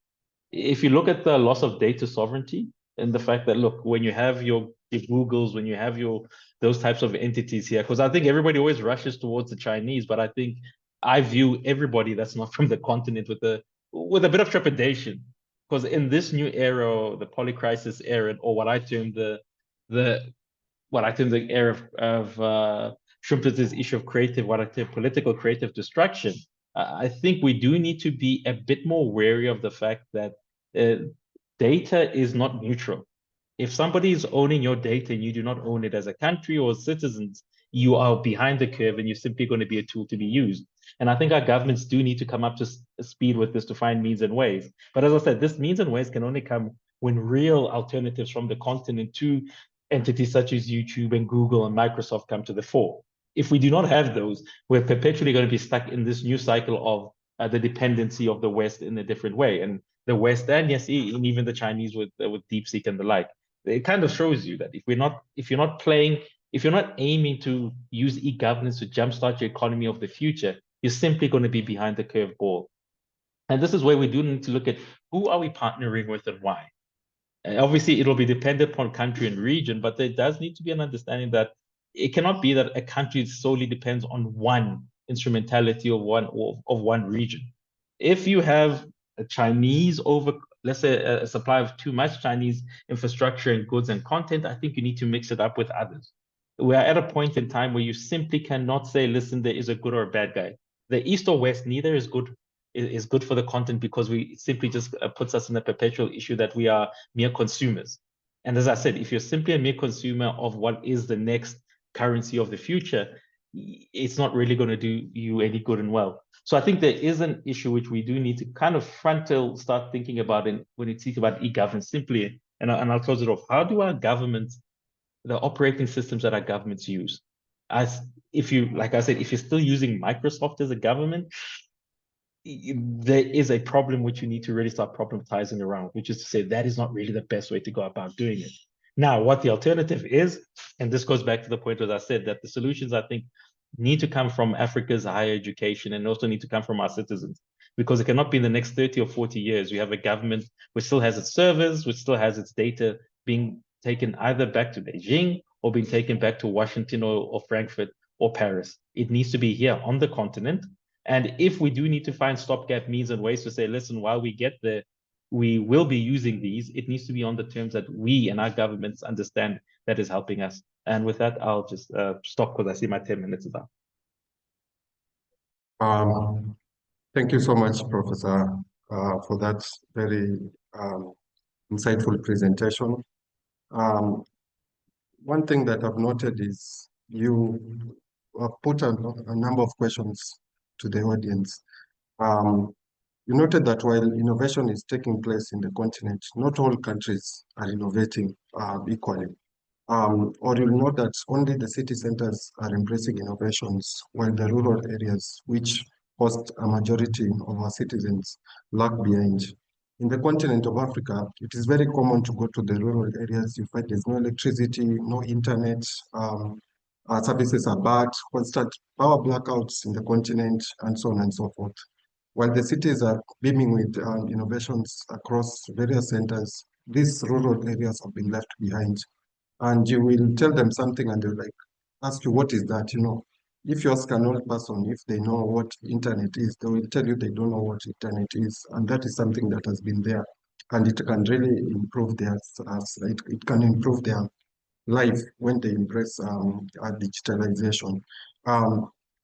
[SPEAKER 9] If you look at the loss of data sovereignty and the fact that, look, when you have your Googles, when you have those types of entities here, because I think everybody always rushes towards the Chinese, but I think I view everybody that's not from the continent with a bit of trepidation, because in this new era, the polycrisis era, or what I term the era of Schumpeter's issue of creative, what I term political creative destruction, I think we do need to be a bit more wary of the fact that data is not neutral. If somebody is owning your data and you do not own it as a country or citizens, you are behind the curve and you're simply going to be a tool to be used. And I think our governments do need to come up to speed with this to find means and ways. But as I said, this means and ways can only come when real alternatives from the continent to entities such as YouTube and Google and Microsoft come to the fore. If we do not have those, we're perpetually going to be stuck in this new cycle of the dependency of the West in a different way. And the West, and yes, and even the Chinese with DeepSeek and the like, it kind of shows you that if you're not aiming to use e-governance to jumpstart your economy of the future, you're simply going to be behind the curve ball. And this is where we do need to look at who are we partnering with and why. Obviously, it'll be dependent upon country and region, but there does need to be an understanding that it cannot be that a country solely depends on one instrumentality of one region. If you have a Chinese let's say a supply of too much Chinese infrastructure and goods and content, I think you need to mix it up with others. We are at a point in time where you simply cannot say, listen, there is a good or a bad guy. The East or West, neither is good for the content, because we simply just puts us in a perpetual issue that we are mere consumers. And as I said, if you're simply a mere consumer of what is the next currency of the future, it's not really going to do you any good and well. So I think there is an issue which we do need to kind of start thinking about when you think about e-governance simply, and I'll close it off. How do our governments, the operating systems that our governments use, like I said, if you're still using Microsoft as a government, there is a problem which you need to really start problematizing around, which is to say that is not really the best way to go about doing it. Now, what the alternative is, and this goes back to the point, as I said, that the solutions, I think, need to come from Africa's higher education and also need to come from our citizens, because it cannot be in the next 30 or 40 years. We have a government which still has its servers, which still has its data being taken either back to Beijing or being taken back to Washington or Frankfurt or Paris. It needs to be here on the continent. And if we do need to find stopgap means and ways to say, listen, while we get there, we will be using these, it needs to be on the terms that we and our governments understand that is helping us. And with that, I'll just stop because I see my 10 minutes is up.
[SPEAKER 5] Thank you so much, Professor, for that very insightful presentation. One thing that I've noted is you put a number of questions to the audience. You noted that while innovation is taking place in the continent, not all countries are innovating equally. Or you'll note that only the city centers are embracing innovations, while the rural areas, which host a majority of our citizens, lag behind. In the continent of Africa, it is very common to go to the rural areas. You find there's no electricity, no internet, services are bad, constant power blackouts in the continent, and so on and so forth. While the cities are beaming with innovations across various centers, these rural areas have been left behind. And you will tell them something and they'll like ask you, what is that? You know, if you ask an old person if they know what internet is, they will tell you they don't know what internet is. And that is something that has been there. And it can really improve their, it can improve their life when they embrace digitalization.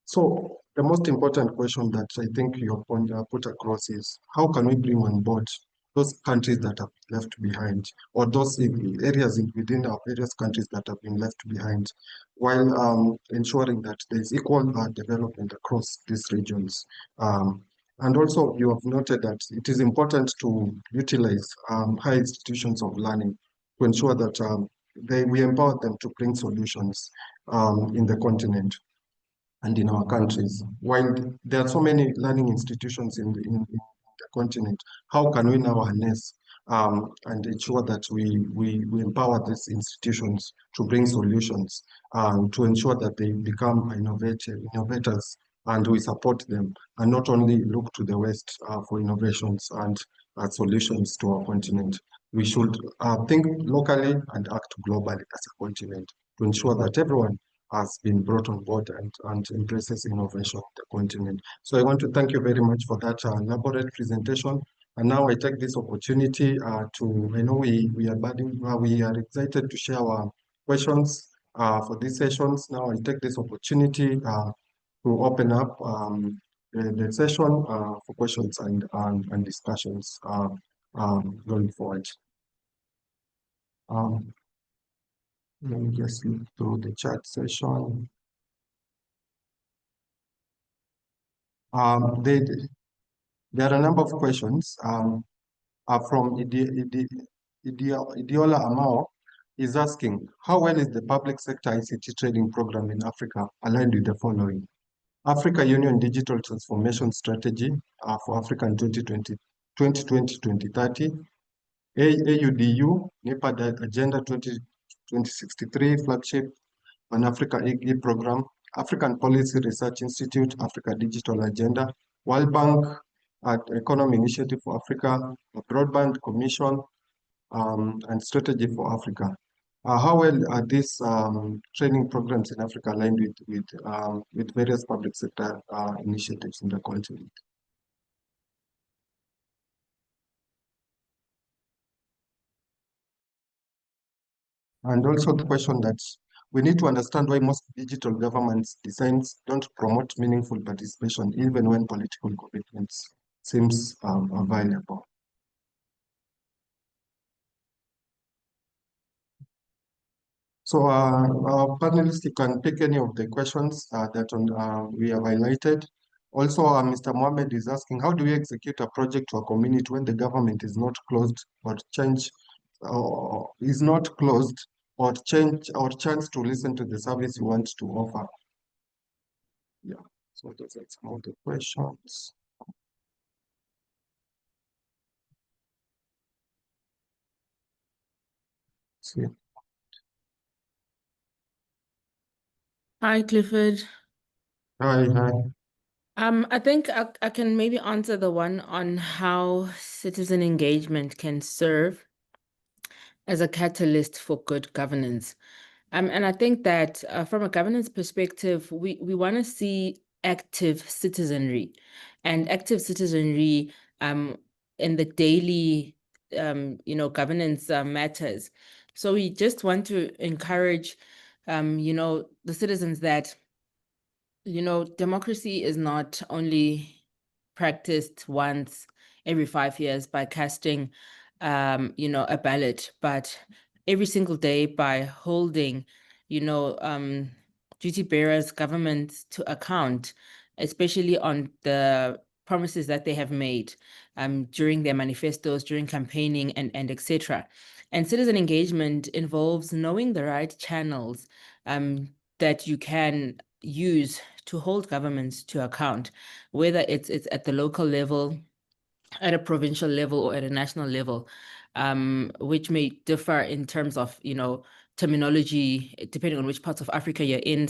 [SPEAKER 5] So the most important question that I think you put across is, how can we bring on board those countries that have left behind, or those areas within our various countries that have been left behind, while ensuring that there's equal development across these regions. And also, you have noted that it is important to utilize high institutions of learning to ensure that we empower them to bring solutions in the continent and in our countries. While there are so many learning institutions in the continent, how can we now harness and ensure that we empower these institutions to bring solutions, to ensure that they become innovators, and we support them, and not only look to the West for innovations and solutions to our continent. We should think locally and act globally as a continent to ensure that everyone has been brought on board and embraces innovation on the continent. So I want to thank you very much for that elaborate presentation. And now I take this opportunity I know we are excited to share our questions for these sessions. Now I take this opportunity to open up the session for questions and discussions going forward. Let me just look through the chat session. There are a number of questions from Idiola Amao is asking, how well is the public sector ICT training program in Africa aligned with the following? Africa Union Digital Transformation Strategy for Africa in 2020-2030, AUDU, NEPA Agenda 2063 flagship Pan-Africa EGI program, African Policy Research Institute, Africa Digital Agenda, World Bank Economy Initiative for Africa, Broadband Commission, and Strategy for Africa. How well are these training programs in Africa aligned with various public sector initiatives in the continent? And also the question that we need to understand why most digital governments designs don't promote meaningful participation even when political commitments seems available. So our panelists, you can pick any of the questions that we have highlighted. Also, Mr. Mohammed is asking, how do we execute a project to a community when the government is not closed or change or chance to listen to the service you want to offer? Yeah, so those are some of the questions. See.
[SPEAKER 4] Hi, Clifford.
[SPEAKER 5] Hi.
[SPEAKER 4] I think I can maybe answer the one on how citizen engagement can serve as a catalyst for good governance. And I think that from a governance perspective, we want to see active citizenry, and active citizenry in the daily governance matters. So we just want to encourage the citizens that democracy is not only practiced once every 5 years by casting a ballot, but every single day by holding duty bearers, government to account, especially on the promises that they have made during their manifestos, during campaigning, and etc. And citizen engagement involves knowing the right channels that you can use to hold governments to account, whether it's at the local level, at a provincial level, or at a national level, which may differ in terms of terminology depending on which parts of Africa you're in.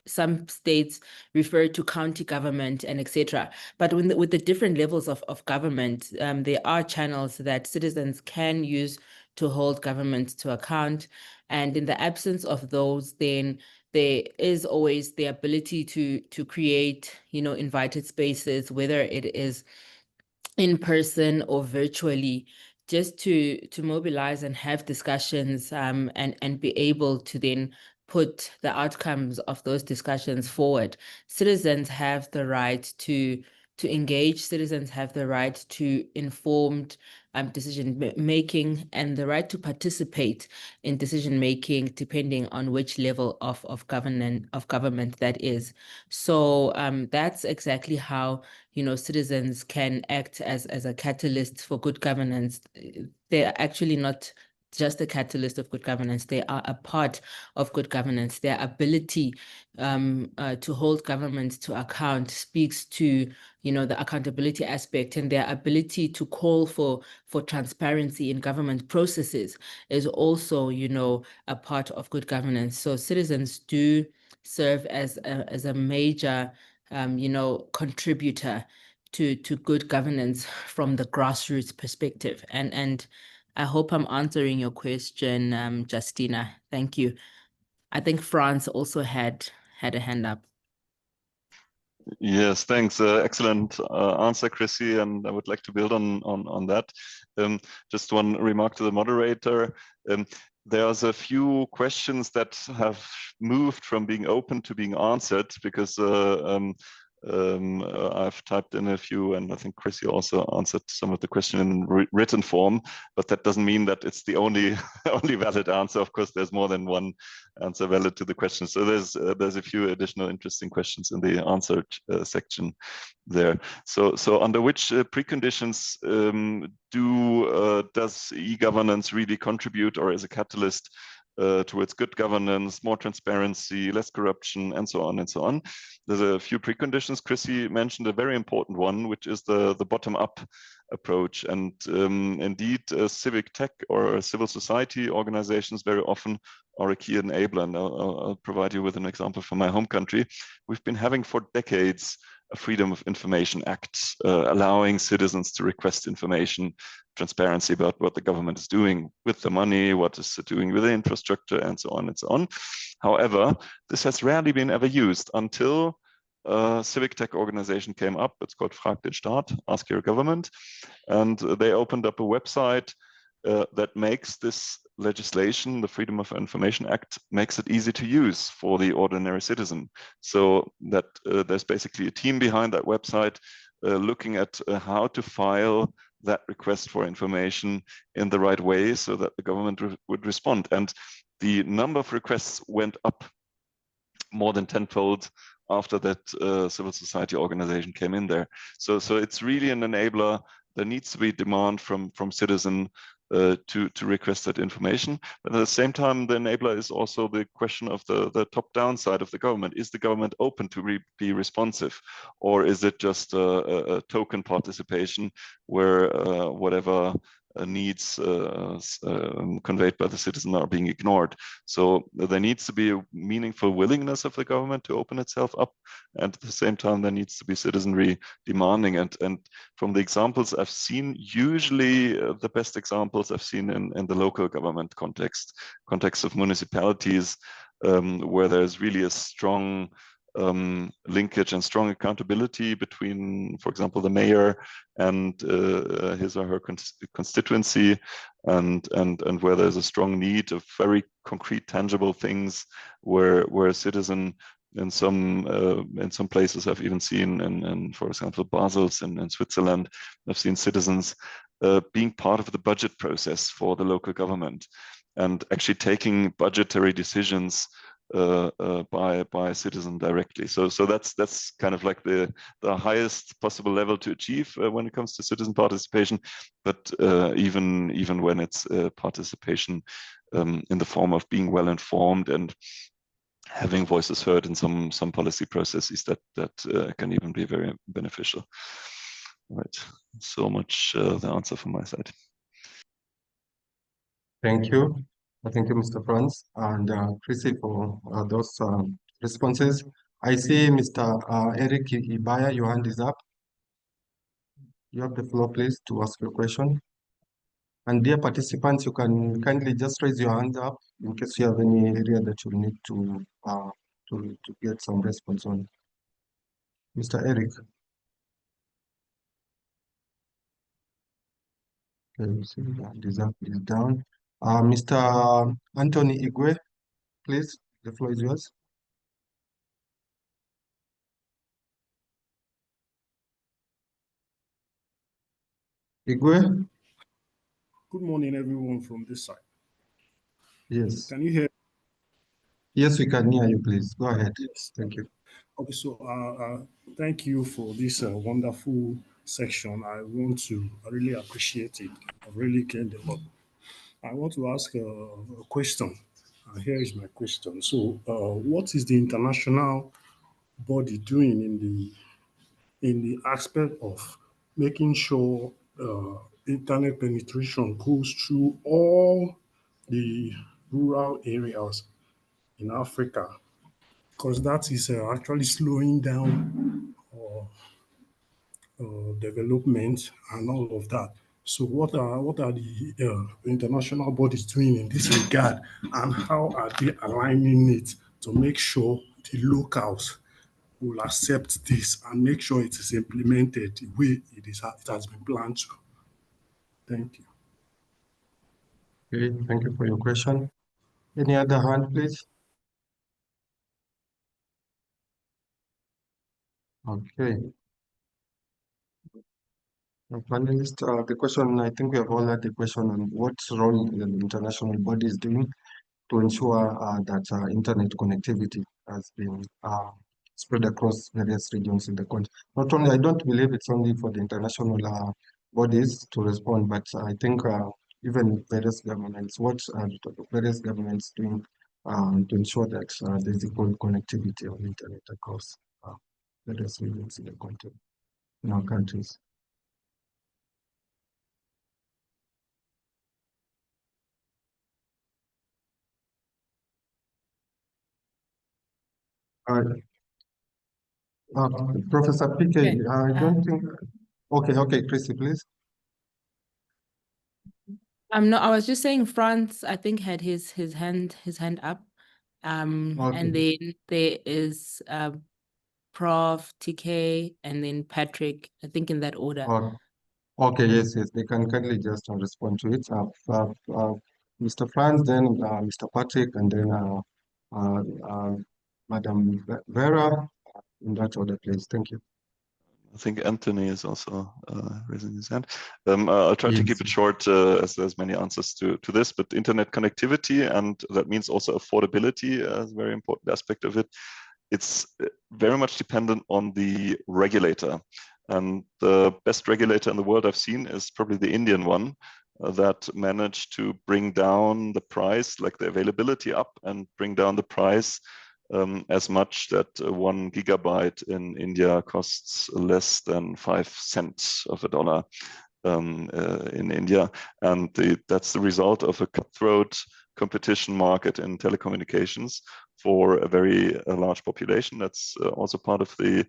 [SPEAKER 4] Some states refer to county government and etc. But with the different levels of government, there are channels that citizens can use to hold governments to account. And in the absence of those, then there is always the ability to create, invited spaces, whether it is in person or virtually, just to mobilize and have discussions and be able to then put the outcomes of those discussions forward. Citizens have the right to engage. Citizens have the right to informed decision making, and the right to participate in decision making, depending on which level of government that is. So that's exactly how citizens can act as a catalyst for good governance. They are actually not just a catalyst of good governance. They are a part of good governance. Their ability to hold governments to account speaks to the accountability aspect, and their ability to call for transparency in government processes is also a part of good governance. So citizens do serve as a major contributor to good governance from the grassroots perspective. And I hope I'm answering your question, Justina. Thank you. I think France also had a hand up.
[SPEAKER 7] Yes, thanks. Excellent answer, Chrissy, and I would like to build on that. Just one remark to the moderator. There's a few questions that have moved from being open to being answered, because I've typed in a few, and I think Chrissy also answered some of the question in written form, but that doesn't mean that it's the only valid answer. Of course, there's more than one answer valid to the question. So there's a few additional interesting questions in the answered section there. So under which preconditions does e-governance really contribute, or is a catalyst towards good governance, more transparency, less corruption, and so on and so on? There's a few preconditions. Chrissy mentioned a very important one, which is the bottom-up approach. And indeed, civic tech or civil society organizations very often are a key enabler. And I'll provide you with an example from my home country. We've been having for decades a Freedom of Information Act, allowing citizens to request information, transparency about what the government is doing with the money, what is it doing with the infrastructure, and so on and so on. However, this has rarely been ever used until a civic tech organization came up. It's called Frag den Staat, Ask Your Government. And they opened up a website that makes this legislation, the Freedom of Information Act, makes it easy to use for the ordinary citizen. So that there's basically a team behind that website looking at how to file that request for information in the right way so that the government would respond. And the number of requests went up more than tenfold after that civil society organization came in there. So it's really an enabler. There needs to be demand from citizen to request that information. But at the same time, the enabler is also the question of the top-down side of the government. Is the government open to be responsive? Or is it just a token participation where whatever needs conveyed by the citizen are being ignored. So there needs to be a meaningful willingness of the government to open itself up, and at the same time there needs to be citizenry demanding. And from the examples I've seen, usually the best examples I've seen in the local government context of municipalities, where there's really a strong linkage and strong accountability between, for example, the mayor and his or her constituency, and where there's a strong need of very concrete, tangible things, where a citizen in some places I've even seen, in for example, Basel in Switzerland, I've seen citizens being part of the budget process for the local government and actually taking budgetary decisions by a citizen directly. So that's kind of like the highest possible level to achieve when it comes to citizen participation. But even when it's participation in the form of being well informed and having voices heard in some policy processes, that can even be very beneficial. Right. So much the answer from my side.
[SPEAKER 5] Thank you. Thank you, Mr. Franz and Chrissy, for those responses. I see Mr. Eric Ibaya, your hand is up. You have the floor, please, to ask your question. And dear participants, you can kindly just raise your hands up in case you have any area that you need to get some response on. Mr. Eric. Okay, so your hand is up, is down. Mr. Anthony Igwe, please, the floor is yours. Igwe?
[SPEAKER 10] Good morning, everyone from this side.
[SPEAKER 5] Yes.
[SPEAKER 10] Can you hear?
[SPEAKER 5] Yes, we can hear you, please. Go ahead.
[SPEAKER 10] Yes.
[SPEAKER 5] Thank you.
[SPEAKER 10] Okay, so thank you for this wonderful section. I really appreciate it. I really gained a lot. I want to ask a question. Here is my question. So, what is the international body doing in the aspect of making sure internet penetration goes through all the rural areas in Africa? Because that is actually slowing down development and all of that. So what are the international bodies doing in this regard, and how are they aligning it to make sure the locals will accept this and make sure it is implemented the way it has been planned to? Thank you.
[SPEAKER 5] Okay, thank you for your question. Any other hand, please? Okay. Panelists, the question, I think we have all had the question on what role the international body is doing to ensure that internet connectivity has been spread across various regions in the country. Not only, I don't believe it's only for the international bodies to respond, but I think even various governments, what are various governments doing to ensure that there's equal connectivity of internet across various regions in the country, in our countries. Professor PK, I don't think. Okay, Chrissy, please.
[SPEAKER 4] No, I was just saying Franz, I think, had his hand up. And then there is Prof, TK, and then Patrick, I think in that order.
[SPEAKER 5] Okay, yes, they can kindly just respond to it. Mr. Franz, then Mr. Patrick, and then Madam Vera, in that order, please. Thank you.
[SPEAKER 7] I think Anthony is also raising his hand. I'll try to keep it short, as there's many answers to this, but internet connectivity, and that means also affordability as a very important aspect of it. It's very much dependent on the regulator. And the best regulator in the world I've seen is probably the Indian one, that managed to bring down the price, like the availability up, and bring down the price as much that 1 gigabyte in India costs less than 5 cents of a dollar. in India, and that's the result of a cutthroat competition market in telecommunications for a very large population. That's also part of the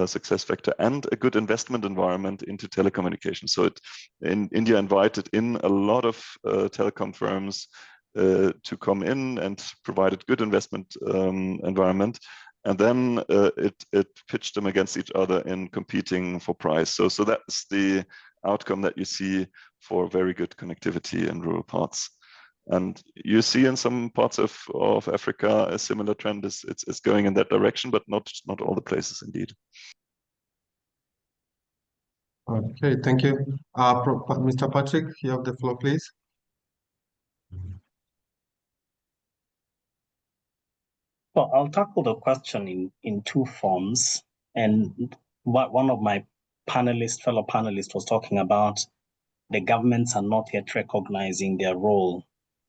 [SPEAKER 7] success factor, and a good investment environment into telecommunications. So India invited in a lot of telecom firms to come in and provided good investment environment. And then it pitched them against each other in competing for price. So that's the outcome that you see for very good connectivity in rural parts. And you see in some parts of Africa a similar trend. It's going in that direction, but not all the places indeed.
[SPEAKER 5] Okay, thank you. Mr. Patrick, you have the floor, please.
[SPEAKER 6] Well, I'll tackle the question in two forms. And what one of my fellow panelists was talking about, the governments are not yet recognizing their role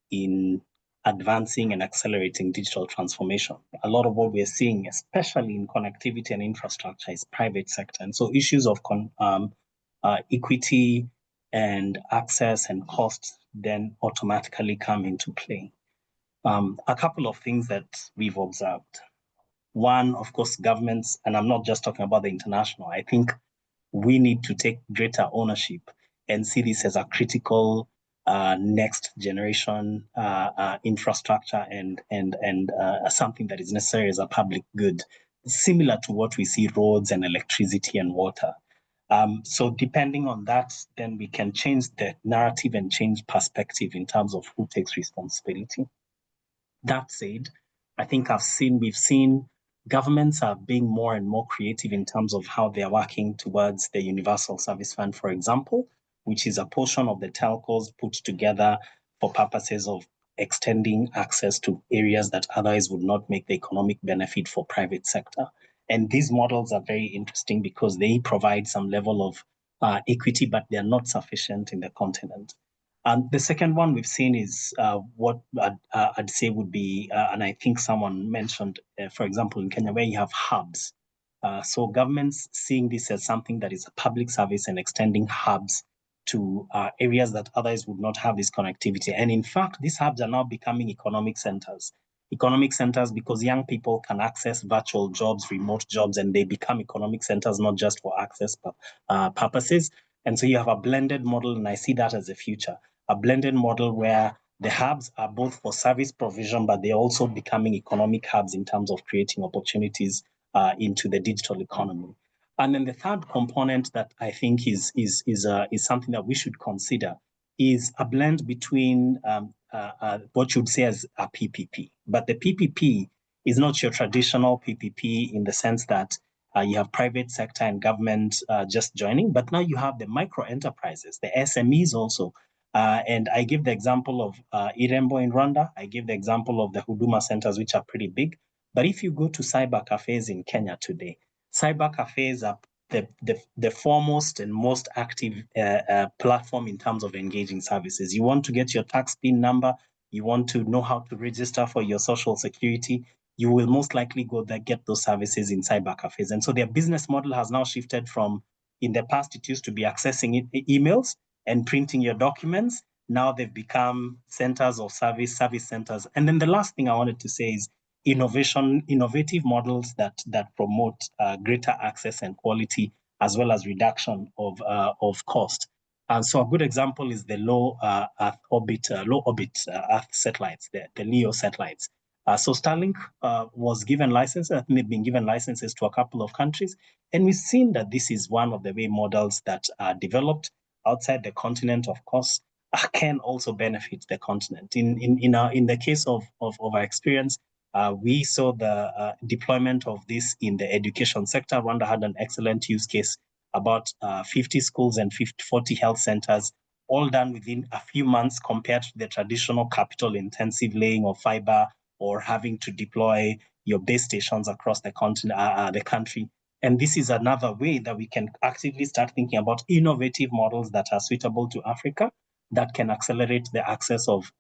[SPEAKER 6] in advancing and accelerating digital transformation. A lot of what we're seeing, especially in connectivity and infrastructure, is private sector. And so issues of equity and access and costs then automatically come into play. A couple of things that we've observed. One, of course, governments, and I'm not just talking about the international, I think we need to take greater ownership and see this as a critical next generation infrastructure and something that is necessary as a public good, similar to what we see roads and electricity and water. So depending on that, then we can change the narrative and change perspective in terms of who takes responsibility. That said, I think we've seen governments are being more and more creative in terms of how they are working towards the Universal Service Fund, for example, which is a portion of the telcos put together for purposes of extending access to areas that otherwise would not make the economic benefit for private sector. And these models are very interesting because they provide some level of equity, but they're not sufficient in the continent. The second one we've seen is what I'd say would be, and I think someone mentioned, for example, in Kenya, where you have hubs. So governments seeing this as something that is a public service and extending hubs to areas that otherwise would not have this connectivity. And in fact, these hubs are now becoming economic centers. Economic centers because young people can access virtual jobs, remote jobs, and they become economic centers, not just for access purposes. And so you have a blended model, and I see that as a future. A blended model where the hubs are both for service provision, but they're also becoming economic hubs in terms of creating opportunities into the digital economy. And then the third component that I think is something that we should consider is a blend between what you'd say as a PPP. But the PPP is not your traditional PPP in the sense that you have private sector and government just joining, but now you have the micro enterprises, the SMEs also. And I give the example of Irembo in Rwanda. I give the example of the Huduma centers, which are pretty big. But if you go to cyber cafes in Kenya today, cyber cafes are the foremost and most active platform in terms of engaging services. You want to get your tax PIN number, you want to know how to register for your social security, you will most likely go there, get those services in cyber cafes. And so their business model has now shifted from, in the past, it used to be accessing emails and printing your documents. Now they've become centers of service centers. And then the last thing I wanted to say is innovative models that promote greater access and quality, as well as reduction of cost. And so a good example is the low orbit Earth satellites, the LEO satellites. So Starlink was given licenses. I think they've been given licenses to a couple of countries, and we've seen that this is one of the way models that are developed outside the continent, of course, can also benefit the continent. In the case of our experience, we saw the deployment of this in the education sector. Rwanda had an excellent use case, about 50 schools and 40 health centers, all done within a few months compared to the traditional capital-intensive laying of fiber or having to deploy your base stations across the continent, the country. And this is another way that we can actively start thinking about innovative models that are suitable to Africa, that can accelerate the access of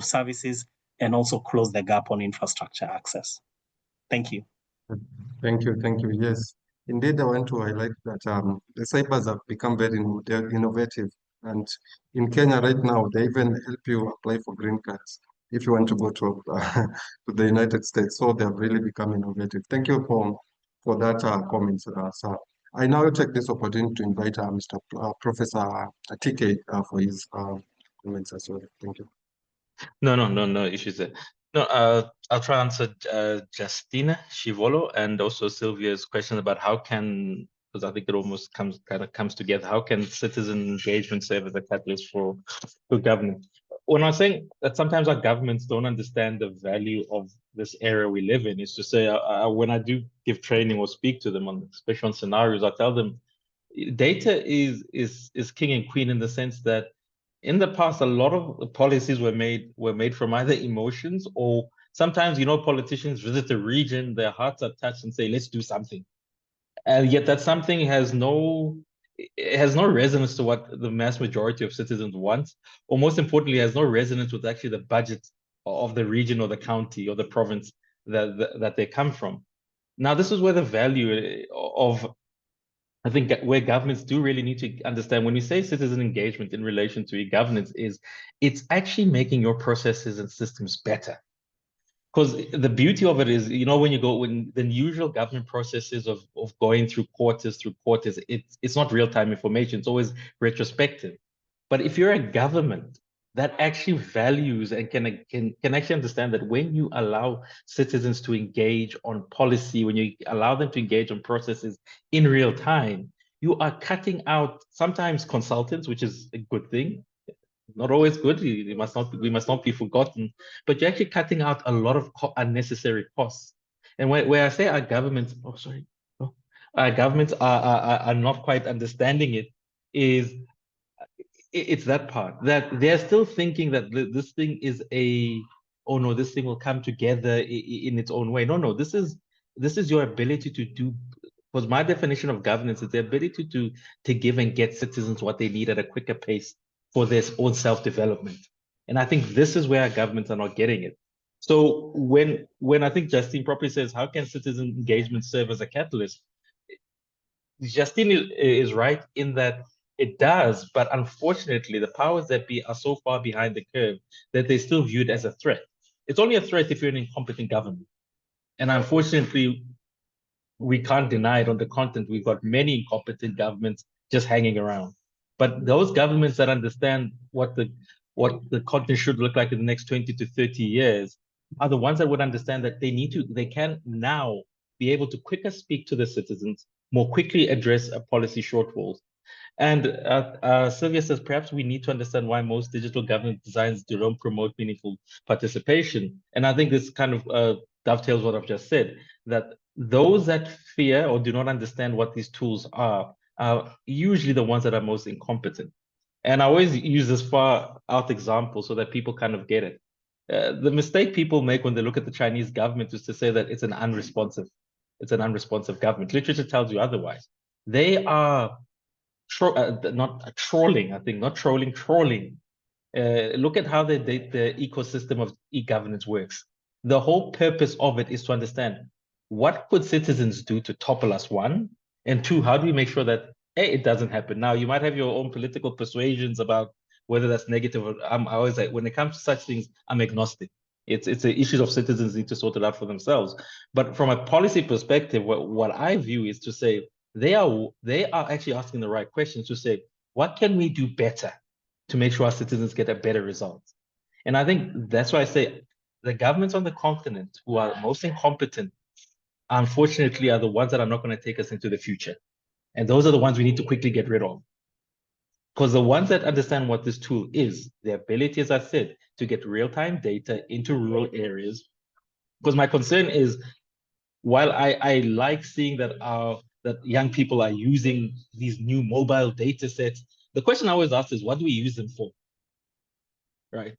[SPEAKER 6] services and also close the gap on infrastructure access. Thank you.
[SPEAKER 5] Thank you. Yes. Indeed, I want to highlight that the cybers have become very innovative. And in Kenya right now, they even help you apply for green cards if you want to go to, to the United States. So they have really become innovative. Thank you for that comment, sir. I now take this opportunity to invite Professor TK for his comments as well. Thank you.
[SPEAKER 9] No issues there. No, I'll try and answer Justina Shivolo and also Sylvia's question about how can, because I think it almost comes together, how can citizen engagement serve as a catalyst for government? When I'm saying that sometimes our governments don't understand the value of this era we live in, is to say, when I do give training or speak to them, especially on scenarios, I tell them data is king and queen in the sense that in the past, a lot of policies were made from either emotions or sometimes, politicians visit the region, their hearts are touched and say, let's do something. And yet that something has no resonance to what the mass majority of citizens want, or most importantly, has no resonance with actually the budget of the region or the county or the province that they come from. Now, this is where the value of, I think, where governments do really need to understand when we say citizen engagement in relation to e-governance is it's actually making your processes and systems better. Because the beauty of it is, when the usual government processes of going through quarters, it's not real-time information, it's always retrospective. But if you're a government that actually values and can actually understand that when you allow citizens to engage on policy, when you allow them to engage on processes in real time, you are cutting out sometimes consultants, which is a good thing. Not always good. We must not be forgotten, but you're actually cutting out a lot of unnecessary costs. And where I say our governments, our governments are not quite understanding it, is it's that part that they're still thinking that this thing is this thing will come together in its own way. No, this is your ability to do, because my definition of governance is the ability to give and get citizens what they need at a quicker pace for their own self-development. And I think this is where our governments are not getting it. So when I think Justine properly says, how can citizen engagement serve as a catalyst? Justine is right in that it does, but unfortunately, the powers that be are so far behind the curve that they're still viewed as a threat. It's only a threat if you're an incompetent government. And unfortunately, we can't deny it on the continent. We've got many incompetent governments just hanging around. But those governments that understand what the continent should look like in the next 20 to 30 years are the ones that would understand that they can now be able to quicker speak to the citizens, more quickly address policy shortfalls. And Sylvia says, perhaps we need to understand why most digital government designs don't promote meaningful participation. And I think this kind of dovetails what I've just said, that those that fear or do not understand what these tools are usually the ones that are most incompetent. And I always use this far out example so that people kind of get it. The mistake people make when they look at the Chinese government is to say that it's an unresponsive government. Literature tells you otherwise. They are not trolling. Look at how the ecosystem of e-governance works. The whole purpose of it is to understand what could citizens do to topple us, one, and two, how do we make sure that it doesn't happen? Now, you might have your own political persuasions about whether that's negative or I always like, when it comes to such things, I'm agnostic. It's the issues of citizens need to sort it out for themselves. But from a policy perspective, what I view is to say they are actually asking the right questions to say, what can we do better to make sure our citizens get a better result? And I think that's why I say the governments on the continent who are most incompetent, unfortunately, are the ones that are not going to take us into the future. And those are the ones we need to quickly get rid of. Because the ones that understand what this tool is, the ability, as I said, to get real-time data into rural areas. Because my concern is, while I like seeing that that young people are using these new mobile data sets, the question I always ask is, what do we use them for? Right?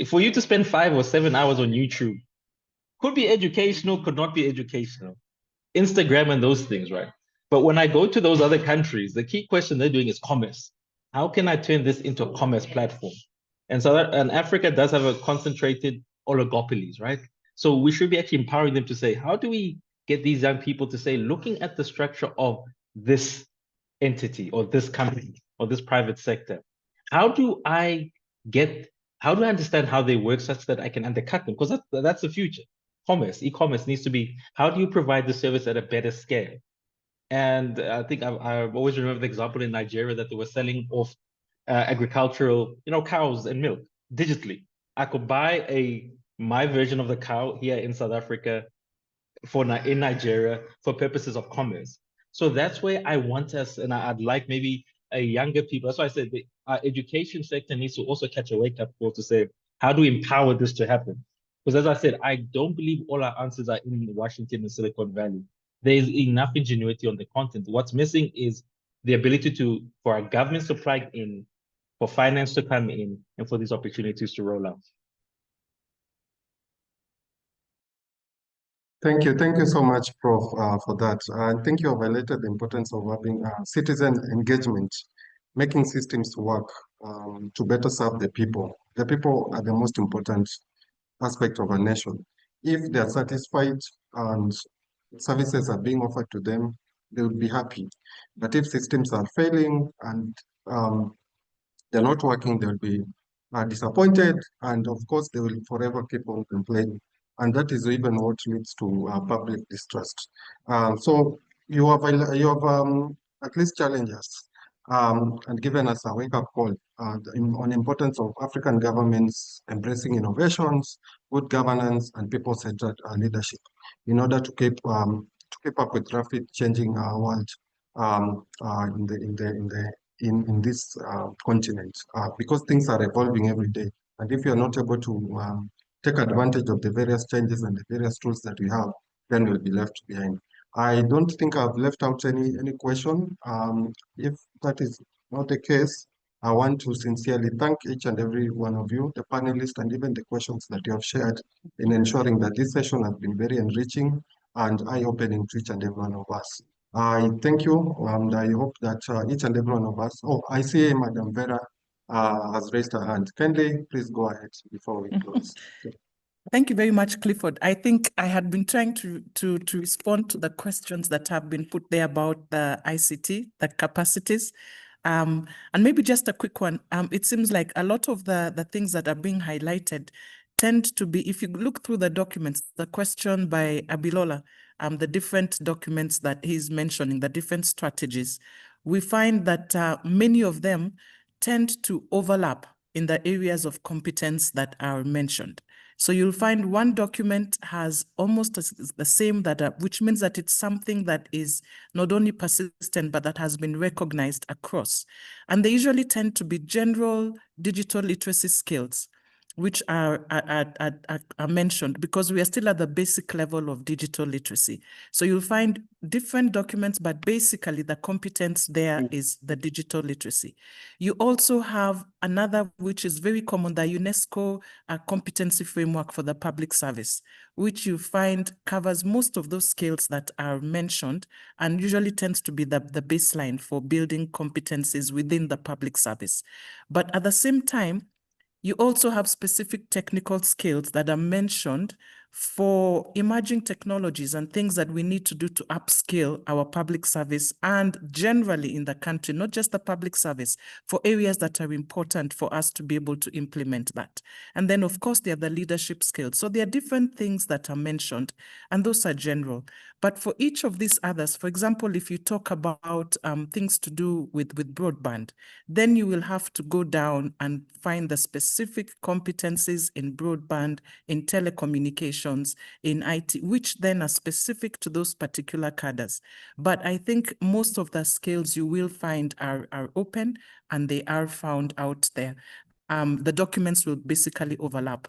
[SPEAKER 9] For you to spend 5 or 7 hours on YouTube, could be educational, could not be educational. Instagram and those things, right? But when I go to those other countries, the key question they're doing is commerce. How can I turn this into a commerce platform? And so and Africa does have a concentrated oligopolies, right? So we should be actually empowering them to say, how do we get these young people to say, looking at the structure of this entity or this company or this private sector, how do I understand how they work such that I can undercut them? Because that's the future. E-commerce needs to be, how do you provide the service at a better scale? And I think I've always remember the example in Nigeria that they were selling off agricultural, cows and milk digitally. I could buy my version of the cow here in South Africa in Nigeria for purposes of commerce. So that's where I want us, and I'd like maybe a younger people. That's why I said the education sector needs to also catch a wake-up call to say, how do we empower this to happen? Because as I said, I don't believe all our answers are in Washington and Silicon Valley. There is enough ingenuity on the continent. What's missing is the ability for our governments to plug in, for finance to come in, and for these opportunities to roll out.
[SPEAKER 5] Thank you so much, Prof, for that. I think you have highlighted the importance of having citizen engagement, making systems work to better serve the people. The people are the most important aspect of a nation. If they are satisfied and services are being offered to them, they would be happy. But if systems are failing and they're not working, they'll be disappointed, and of course, they will forever keep on complaining. And that is even what leads to public distrust. So you have at least challenged us and given us a wake-up call on the importance of African governments embracing innovations, good governance, and people-centered leadership in order to keep up with rapid changing world in this continent, because things are evolving every day. And if you're not able to take advantage of the various changes and the various tools that we have, then we'll be left behind. I don't think I've left out any question. If that is not the case, I want to sincerely thank each and every one of you, the panelists, and even the questions that you have shared in ensuring that this session has been very enriching and eye-opening to each and every one of us. I thank you, and I hope that each and every one of us. Oh, I see Madam Vera has raised her hand. Kindly, please go ahead before we close.
[SPEAKER 8] Thank you very much, Clifford. I think I had been trying to respond to the questions that have been put there about the ICT, the capacities. And maybe just a quick one. It seems like a lot of the things that are being highlighted tend to be, if you look through the documents, the question by Abilola, the different documents that he's mentioning, the different strategies, we find that many of them tend to overlap in the areas of competence that are mentioned. So you'll find one document has almost the same which means that it's something that is not only persistent, but that has been recognized across. And they usually tend to be general digital literacy skills, which are mentioned because we are still at the basic level of digital literacy. So you'll find different documents, but basically the competence there is the digital literacy. You also have another, which is very common, the UNESCO competency framework for the public service, which you find covers most of those skills that are mentioned and usually tends to be the baseline for building competencies within the public service. But at the same time, you also have specific technical skills that are mentioned for emerging technologies and things that we need to do to upskill our public service and generally in the country, not just the public service, for areas that are important for us to be able to implement that. And then, of course, there are the leadership skills. So there are different things that are mentioned, and those are general. But for each of these others, for example, if you talk about things to do with broadband, then you will have to go down and find the specific competencies in broadband, in telecommunications, in IT, which then are specific to those particular cadres. But I think most of the skills you will find are open and they are found out there. The documents will basically overlap.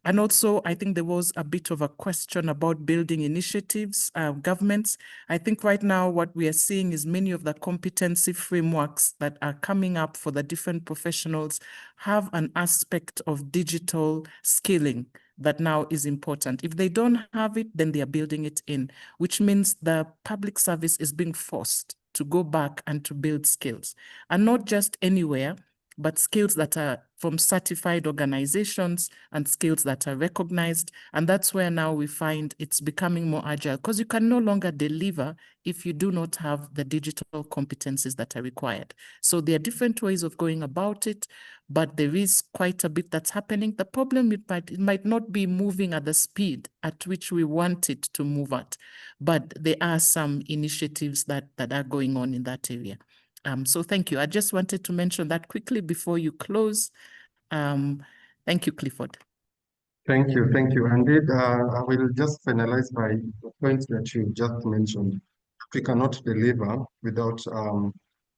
[SPEAKER 8] And also, I think there was a bit of a question about building initiatives, governments. I think right now what we are seeing is many of the competency frameworks that are coming up for the different professionals have an aspect of digital skilling that now is important. If they don't have it, then they are building it in, which means the public service is being forced to go back and to build skills. And not just anywhere, but skills that are from certified organizations and skills that are recognized. And that's where now we find it's becoming more agile, because you can no longer deliver if you do not have the digital competencies that are required. So there are different ways of going about it, but there is quite a bit that's happening. The problem, it might not be moving at the speed at which we want it to move at, but there are some initiatives that are going on in that area. So thank you. I just wanted to mention that quickly before you close. Thank you, Clifford.
[SPEAKER 5] Thank you. Indeed, I will just finalize by the points that you just mentioned. We cannot deliver without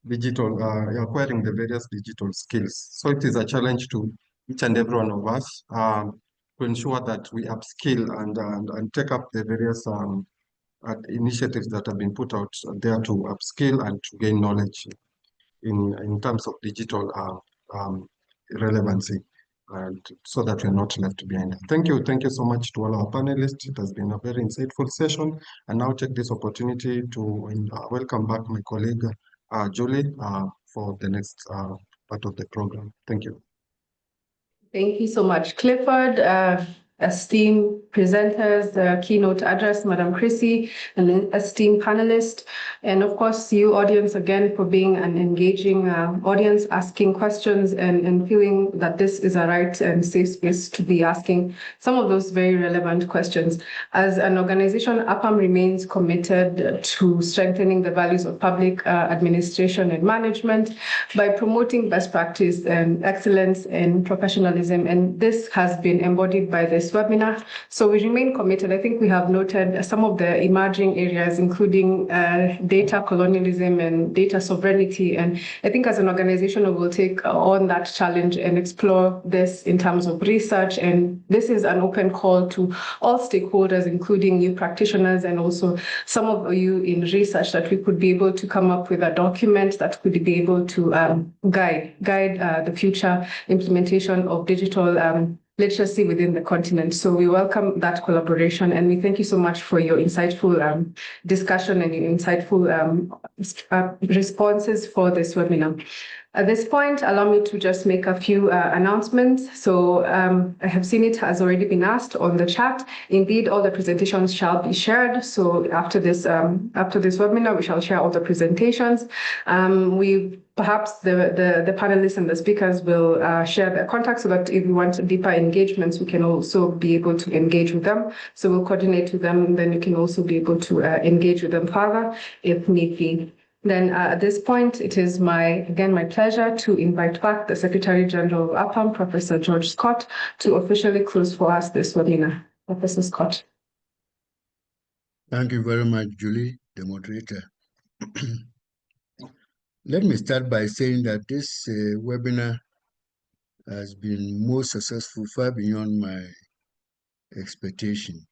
[SPEAKER 5] acquiring the various digital skills. So it is a challenge to each and every one of us to ensure that we upskill and take up the various initiatives that have been put out there to upskill and to gain knowledge in terms of digital relevancy, and so that we're not left behind. Thank you so much to all our panelists. It has been a very insightful session. And now take this opportunity to welcome back my colleague Julie for the next part of the program. Thank you.
[SPEAKER 1] Thank you so much, Clifford. Esteemed presenters, the keynote address, Madam Chrissy, and esteemed panelists, and of course you audience again for being an engaging audience, asking questions and feeling that this is a right and safe space to be asking some of those very relevant questions. As an organization, APAM remains committed to strengthening the values of public administration and management by promoting best practice and excellence and professionalism, and this has been embodied by this webinar. So we remain committed. I think we have noted some of the emerging areas, including data colonialism and data sovereignty. And I think as an organization, we will take on that challenge and explore this in terms of research. And this is an open call to all stakeholders, including new practitioners and also some of you in research, that we could be able to come up with a document that could be able to guide the future implementation of digital literacy within the continent. So we welcome that collaboration, and we thank you so much for your insightful discussion and your insightful responses for this webinar. At this point, allow me to just make a few announcements. So I have seen it has already been asked on the chat. Indeed, all the presentations shall be shared. So after this webinar, we shall share all the presentations. Perhaps the panelists and the speakers will share their contacts so that if we want deeper engagements, we can also be able to engage with them. So we'll coordinate with them, and then you can also be able to engage with them further if need be. Then at this point, it is again my pleasure to invite back the Secretary General of APAM, Professor George Scott, to officially close for us this webinar. Professor Scott.
[SPEAKER 2] Thank you very much, Julie, the moderator. Let me start by saying that this webinar has been most successful, far beyond my expectation.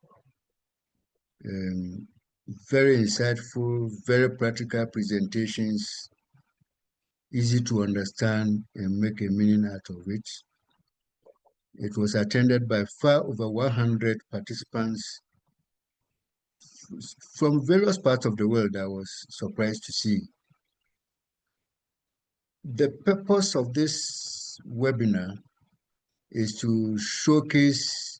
[SPEAKER 2] Very insightful, very practical presentations, easy to understand and make a meaning out of it. It was attended by far over 100 participants from various parts of the world. I was surprised to see. The purpose of this webinar is to showcase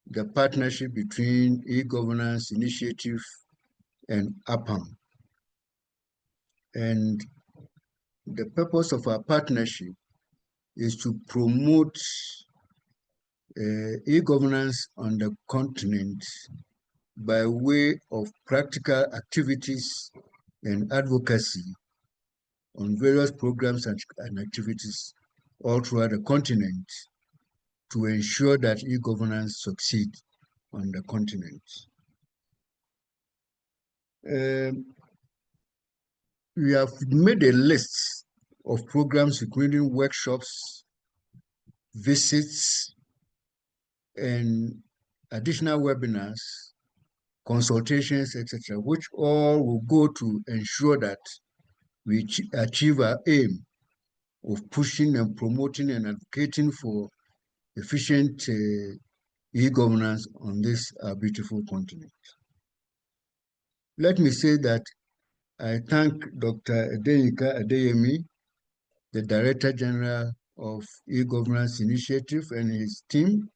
[SPEAKER 2] the partnership between e-governance initiative and APAM. And the purpose of our partnership is to promote e-governance on the continent by way of practical activities and advocacy on various programs and activities all throughout the continent to ensure that e-governance succeeds on the continent. We have made a list of programs, including workshops, visits, and additional webinars, consultations, etc., which all will go to ensure that we achieve our aim of pushing and promoting and advocating for efficient e-governance on this beautiful continent. Let me say that I thank Dr. Adenika Adeyemi the Director General of e-Governance Initiative and his team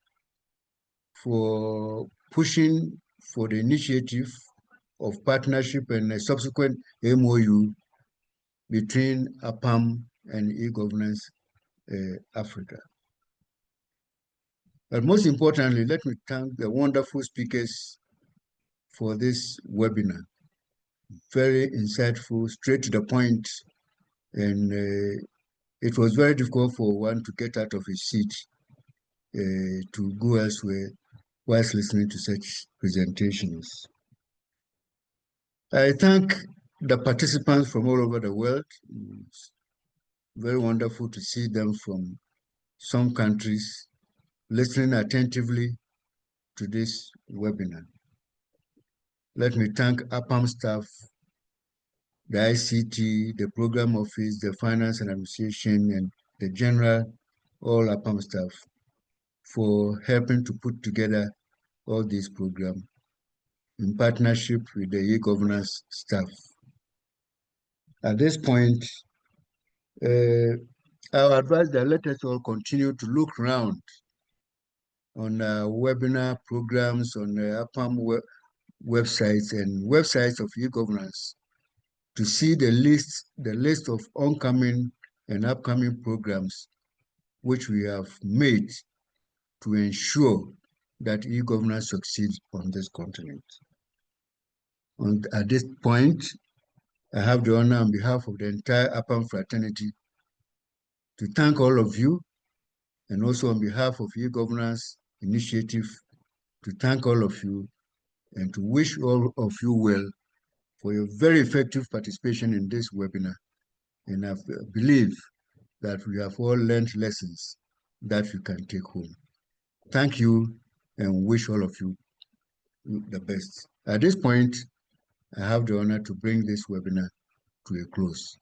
[SPEAKER 2] for pushing for the initiative of partnership and a subsequent MOU between APAM and e-Governance Africa. But most importantly, let me thank the wonderful speakers for this webinar. Very insightful, straight to the point, and it was very difficult for one to get out of his seat to go elsewhere whilst listening to such presentations. I thank the participants from all over the world. It's very wonderful to see them from some countries listening attentively to this webinar. Let me thank APAM staff, the ICT, the program office, the finance and administration, and the general, all APAM staff for helping to put together all these programs in partnership with the e-governance staff. At this point, I would advise that let us all continue to look around on webinar programs, on APAM websites and websites of e-governance to see the list of oncoming and upcoming programs which we have made to ensure that e-governance succeeds on this continent. And at this point, I have the honor on behalf of the entire APAM fraternity to thank all of you, and also on behalf of e-Governance Initiative, to thank all of you and to wish all of you well for your very effective participation in this webinar. And I believe that we have all learned lessons that we can take home. Thank you and wish all of you the best. At this point, I have the honor to bring this webinar to a close.